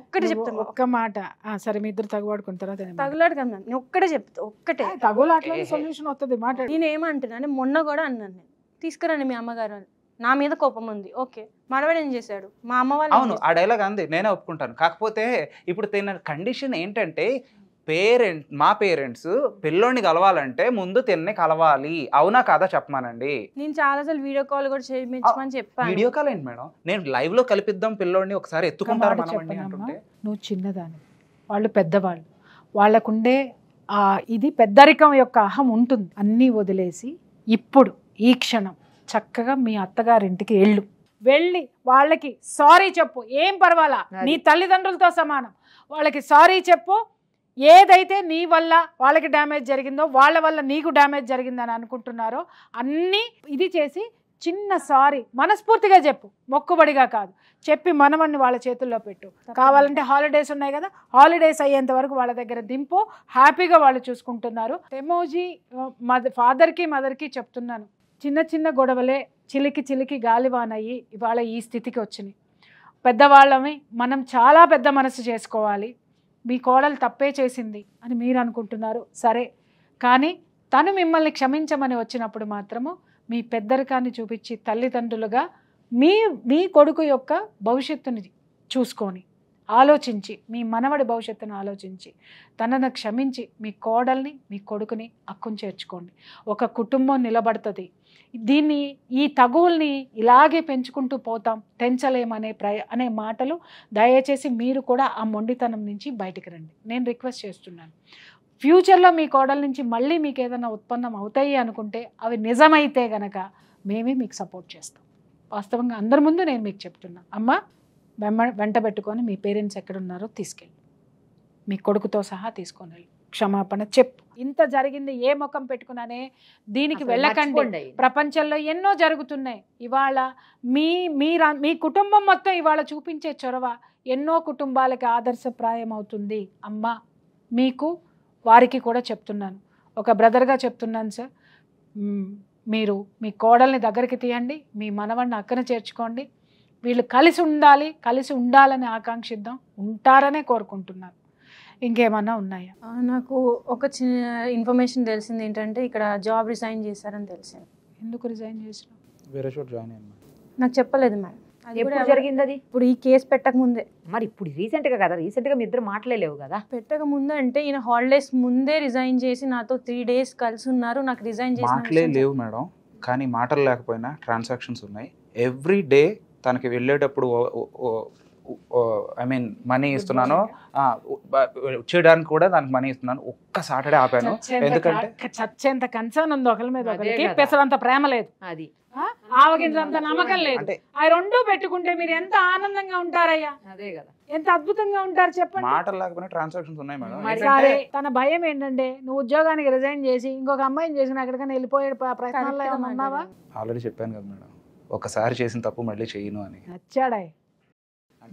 ఒక్కటే చెప్తాను, ఒక్క మాట. సరే మీ ఇద్దరు తగులాడుకుంటారా? తగులాడు కదా నేను ఒక్కటే చెప్తా, ఒక్కటే తగులాట్లో సొల్యూషన్ వస్తుంది. మాట నేను ఏమంటున్నా అంటే మొన్న కూడా అన్నాను, నేను తీసుకురండి మీ అమ్మగారు, నా మీద కోపం ఉంది. ఓకే, మనవాడు ఏం చేశాడు, మా అమ్మ వాళ్ళు. అవును, ఆ డైలాగ్ అంది, నేనే ఒప్పుకుంటాను. కాకపోతే ఇప్పుడు తిన్న కండిషన్ ఏంటంటే, మా పేరెంట్స్ పిల్లోని కలవాలంటే ముందు తిన్నే కలవాలి. అవునా కాదా చెప్పమానండి. నేను చాలాసార్లు వీడియో కాల్ కూడా చేయించమని చెప్పాను. వీడియో కాల్ ఏంటి మేడం, నేను లైవ్ లో కలిపిద్దాం పిల్లోడిని, ఒకసారి ఎత్తుకుంటారు మనమండి అంటుంటే. నువ్వు చిన్నదాని, వాళ్ళు పెద్దవాళ్ళు, వాళ్ళకుండే ఇది పెద్దరికం యొక్క అహం ఉంటుంది. అన్నీ వదిలేసి ఇప్పుడు ఈ క్షణం చక్కగా మీ అత్తగారింటికి వెళ్ళి వాళ్ళకి సారీ చెప్పు. ఏం పర్వాలా, నీ తల్లిదండ్రులతో సమానం. వాళ్ళకి సారీ చెప్పు. ఏదైతే నీ వల్ల వాళ్ళకి డ్యామేజ్ జరిగిందో, వాళ్ళ వల్ల నీకు డ్యామేజ్ జరిగిందని అనుకుంటున్నారో అన్నీ ఇది చేసి చిన్న సారీ మనస్ఫూర్తిగా చెప్పు, మొక్కుబడిగా కాదు. చెప్పి మనవన్ని వాళ్ళ చేతుల్లో పెట్టు. కావాలంటే హాలిడేస్ ఉన్నాయి కదా, హాలిడేస్ అయ్యేంత వరకు వాళ్ళ దగ్గర దింపు. హ్యాపీగా వాళ్ళు చూసుకుంటున్నారు. ఎమోజీ ఫాదర్కి మదర్కి చెప్తున్నాను, చిన్న చిన్న గొడవలే చిలికి గాలివానయ్యి ఇవాళ ఈ స్థితికి వచ్చినాయి. పెద్దవాళ్ళని మనం చాలా పెద్ద మనసు చేసుకోవాలి. మీ కోడలు తప్పే చేసింది అని మీరు అనుకుంటున్నారు, సరే. కానీ తను మిమ్మల్ని క్షమించమని వచ్చినప్పుడు మాత్రము మీ పెద్దరికాన్ని చూపించి తల్లిదండ్రులుగా మీ కొడుకు యొక్క భవిష్యత్తుని చూసుకొని ఆలోచించి, మీ మనవడి భవిష్యత్తును ఆలోచించి తనను క్షమించి మీ కోడల్ని మీ కొడుకుని అక్కుని చేర్చుకోండి. ఒక కుటుంబం నిలబడుతుంది. ఈ తగువుల్ని ఇలాగే పెంచుకుంటూ పోతాం, తెంచలేమనే అనే మాటలు దయచేసి మీరు కూడా ఆ మొండితనం నుంచి బయటికి రండి. నేను రిక్వెస్ట్ చేస్తున్నాను. ఫ్యూచర్లో మీ కోడల నుంచి మళ్ళీ మీకు ఏదైనా ఉత్పన్నం అవుతాయి అనుకుంటే అవి నిజమైతే గనక మేమే మీకు సపోర్ట్ చేస్తాం. వాస్తవంగా అందరి ముందు నేను మీకు చెప్తున్నా, అమ్మ వెంట పెట్టుకొని మీ పేరెంట్స్ ఎక్కడున్నారో తీసుకెళ్ళి మీ కొడుకుతో సహా తీసుకొని వెళ్ళి క్షమాపణ చెప్పు. ఇంత జరిగింది ఏ ముఖం పెట్టుకున్నానే దీనికి అసలు వెళ్ళకండి. మర్చిపోండి. ప్రపంచంలో ఎన్నో జరుగుతున్నాయి. ఇవాళ మీ కుటుంబం మొత్తం ఇవాళ చూపించే చొరవ ఎన్నో కుటుంబాలకి ఆదర్శప్రాయం అవుతుంది. అమ్మ మీకు వారికి కూడా చెప్తున్నాను, ఒక బ్రదర్గా చెప్తున్నాను సార్, మీరు మీ కోడల్ని దగ్గరికి తీయండి, మీ మనవడిని అక్కన చేర్చుకోండి. వీళ్ళు కలిసి ఉండాలని ఆకాంక్షిద్దాం, ఉంటారనే కోరుకుంటున్నాను. ఇంకేమన్నా ఉన్నాయా? నాకు ఒక చిన్న ఇన్ఫర్మేషన్ తెలిసింది ఏంటంటే ఇక్కడ జాబ్ రిజైన్ చేశారని తెలిసింది. ఎందుకు రిజైన్ చేసిన? వేరే చోట జాయిన్ అయ్యాను. నాకు చెప్పలేదు మేడం. అది కూడా ఎప్పుడు జరిగింది అది? ఇప్పుడు ఈ కేసు పెట్టక ముందే. మరి ఇప్పుడు రీసెంట్గా కదా, రీసెంట్గా మీ ఇద్దరు మాట్లాడలేవు కదా. పెట్టక ముందే అంటే ఈయన హాలిడేస్ ముందే రిజైన్ చేసి నాతో 3 days కలిసి ఉన్నారు. నాకు రిజైన్ మాటలే లేవు మేడం, కానీ మాటలు లేకపోయినా ట్రాన్సాక్షన్స్ ఉన్నాయి. ఎవ్రీ డే తనకి వెళ్ళేటప్పుడు ఐ మీన్ మనీ ఇస్తున్నాను, చేయడానికి కూడా దానికి మనీ ఇస్తున్నాను. ఒక్క సాటర్డే ఆపాను. ఎందుకంటే చచ్చేంత కన్సర్న్ ఉంది ఒకరి మీద ఒకరికి, అదే కదా. పెసరంత ప్రేమ లేదు, అది ఆవగించంత నమ్మకం లేదు. అంటే ఆ రెండు పెట్టుకుంటే మీరు ఎంత ఆనందంగా ఉంటారయ్యా, అదే కదా. ఎంత అద్భుతంగా ఉంటారు చెప్పండి. మాటలు లేకపోయినా ట్రాన్సాక్షన్స్ ఉన్నాయి మేడం. మరి సరే, తన భయం ఏంటంటే నువ్వు ఉద్యోగానికి రిజైన్ చేసి ఇంకొక అమ్మాయిని చేసి ఎక్కడికైనా వెళ్ళిపోయే ప్రయత్నాల్లో ఏమైనా ఉన్నావా? ఆల్రెడీ చెప్పాను కదా మేడం, ఒకసారి చేసిన తప్పు మళ్ళీ చేయను అని. నచ్చాడా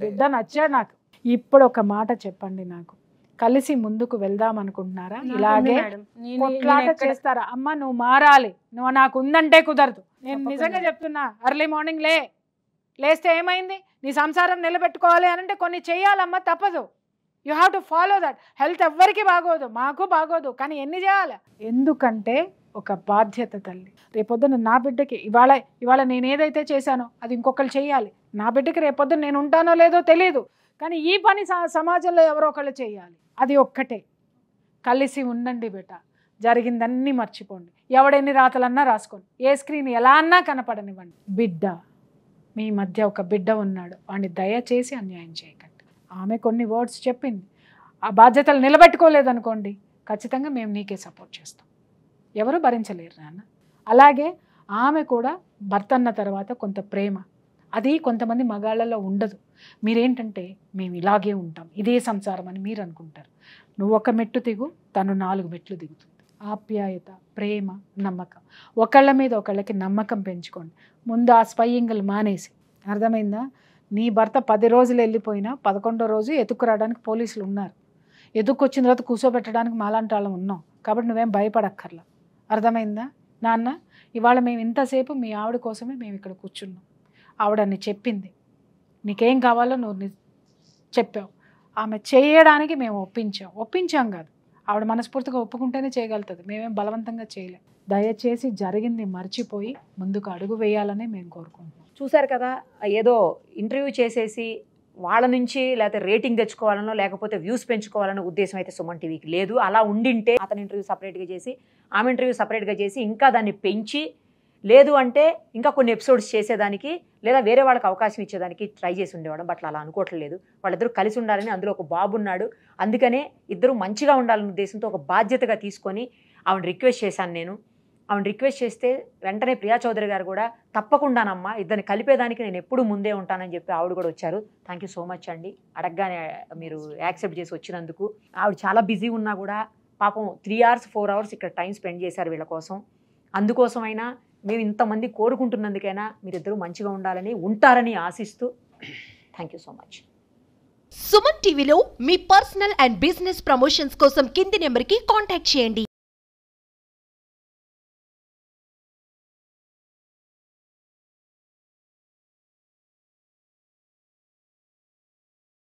బిడ్డ? నచ్చాడు నాకు. ఇప్పుడు ఒక మాట చెప్పండి, నాకు కలిసి ముందుకు వెళ్దాం అనుకుంటున్నారా? ఇలాగే కొట్లాట చేస్తారా? అమ్మ నువ్వు మారాలి, నువ్వు నాకు ఉందంటే కుదరదు. నేను నిజంగా చెప్తున్నా, ఎర్లీ మార్నింగ్ లేస్తే ఏమైంది, నీ సంసారం నిలబెట్టుకోవాలి అంటే కొన్ని చెయ్యాలమ్మా, తప్పదు. You have to follow that. Health ఎవ్వరికి బాగోదు, మాకు బాగోదు, కానీ ఎన్ని చేయాలి? ఎందుకంటే ఒక బాధ్యత తల్లి. రేపొద్దున నా బిడ్డకి ఇవాళ నేను ఏదైతే చేశానో అది ఇంకొకరు చెయ్యాలి. నా బిడ్డకి రేపొద్దున నేను ఉంటానో లేదో తెలియదు, కానీ ఈ పని సమాజంలో ఎవరో ఒకళ్ళు చేయాలి. అది ఒక్కటే. కలిసి ఉండండి బిడ్డ, జరిగిందన్నీ మర్చిపోండి. ఎవడెన్ని రాతలన్నా రాసుకోండి, ఏ స్క్రీన్ ఎలా అన్నా కనపడనివ్వండి. బిడ్డ, మీ మధ్య ఒక బిడ్డ ఉన్నాడు, వాడిని దయచేసి అన్యాయం చేయకండి. ఆమె కొన్ని వర్డ్స్ చెప్పింది, ఆ బాధ్యతలు నిలబెట్టుకోలేదనుకోండి, ఖచ్చితంగా మేము నీకే సపోర్ట్ చేస్తాం. ఎవరు భరించలేరు నాన్న. అలాగే ఆమె కూడా భర్త అన్న తర్వాత కొంత ప్రేమ, అది కొంతమంది మగాళ్ళలో ఉండదు. మీరేంటంటే మేము ఇలాగే ఉంటాం, ఇదే సంసారం అని మీరు అనుకుంటారు. నువ్వు ఒక మెట్టు దిగు, తను 4 మెట్లు దిగుతుంది. ఆప్యాయత, ప్రేమ, నమ్మకం, ఒకళ్ళ మీద ఒకళ్ళకి నమ్మకం పెంచుకోండి. ముందు ఆ స్పైయింగ్లు మానేసి, అర్థమైందా? నీ భర్త 10 రోజులు వెళ్ళిపోయినా 11వ రోజు ఎత్తుకురావడానికి పోలీసులు ఉన్నారు. ఎత్తుకొచ్చిన తర్వాత కూర్చోబెట్టడానికి మాలాంటి వాళ్ళం ఉన్నాం. కాబట్టి నువ్వేం భయపడక్కర్లా, అర్థమైందా నాన్న? ఇవాళ మేము ఇంతసేపు మీ ఆవిడ కోసమే మేము ఇక్కడ కూర్చున్నాం. ఆవిడని చెప్పింది, నీకేం కావాలో నువ్వు చెప్పావు. ఆమె చేయడానికి మేము ఒప్పించాం కాదు, ఆవిడ మనస్ఫూర్తిగా ఒప్పుకుంటేనే చేయగలుగుతుంది. మేమేం బలవంతంగా చేయలేం. దయచేసి జరిగింది మర్చిపోయి ముందుకు అడుగు వేయాలని మేము కోరుకుంటున్నాం. చూశారు కదా, ఏదో ఇంటర్వ్యూ చేసేసి వాళ్ళ నుంచి లేకపోతే రేటింగ్ తెచ్చుకోవాలనో లేకపోతే వ్యూస్ పెంచుకోవాలనో ఉద్దేశం అయితే సుమన్ టీవీకి లేదు. అలా ఉండింటే అతని ఇంటర్వ్యూ సపరేట్గా చేసి, ఆమె ఇంటర్వ్యూ సపరేట్గా చేసి, ఇంకా దాన్ని పెంచి, లేదు అంటే ఇంకా కొన్ని ఎపిసోడ్స్ చేసేదానికి లేదా వేరే వాళ్ళకి అవకాశం ఇచ్చేదానికి ట్రై చేసి ఉండేవాడు. బట్ అలా అనుకోవట్లేదు. వాళ్ళిద్దరూ కలిసి ఉండాలని, అందులో ఒక బాబు ఉన్నాడు, అందుకనే ఇద్దరు మంచిగా ఉండాలనే ఉద్దేశంతో ఒక బాధ్యతగా తీసుకొని ఆవిడ రిక్వెస్ట్ చేశాను నేను. ఆవిడ రిక్వెస్ట్ చేస్తే వెంటనే ప్రియా చౌదరి గారు కూడా తప్పకుండానమ్మా, ఇద్దరిని కలిపేదానికి నేను ఎప్పుడూ ముందే ఉంటానని చెప్పి ఆవిడ కూడా వచ్చారు. థ్యాంక్ యూ సో మచ్ అండి, అడగగానే మీరు యాక్సెప్ట్ చేసి వచ్చినందుకు. ఆవిడ చాలా బిజీ ఉన్నా కూడా పాపం 3 hours 4 hours ఇక్కడ టైం స్పెండ్ చేశారు వీళ్ళ కోసం. అందుకోసమైనా మేము ఇంతమంది కోరుకుంటున్నందుకైనా మీరిద్దరూ మంచిగా ఉండాలని, ఉంటారని ఆశిస్తూ thank you so much. Suman టీవీలో మీ పర్సనల్ అండ్ బిజినెస్ ప్రమోషన్స్ కోసం కింది నెంబర్కి కాంటాక్ట్ చేయండి.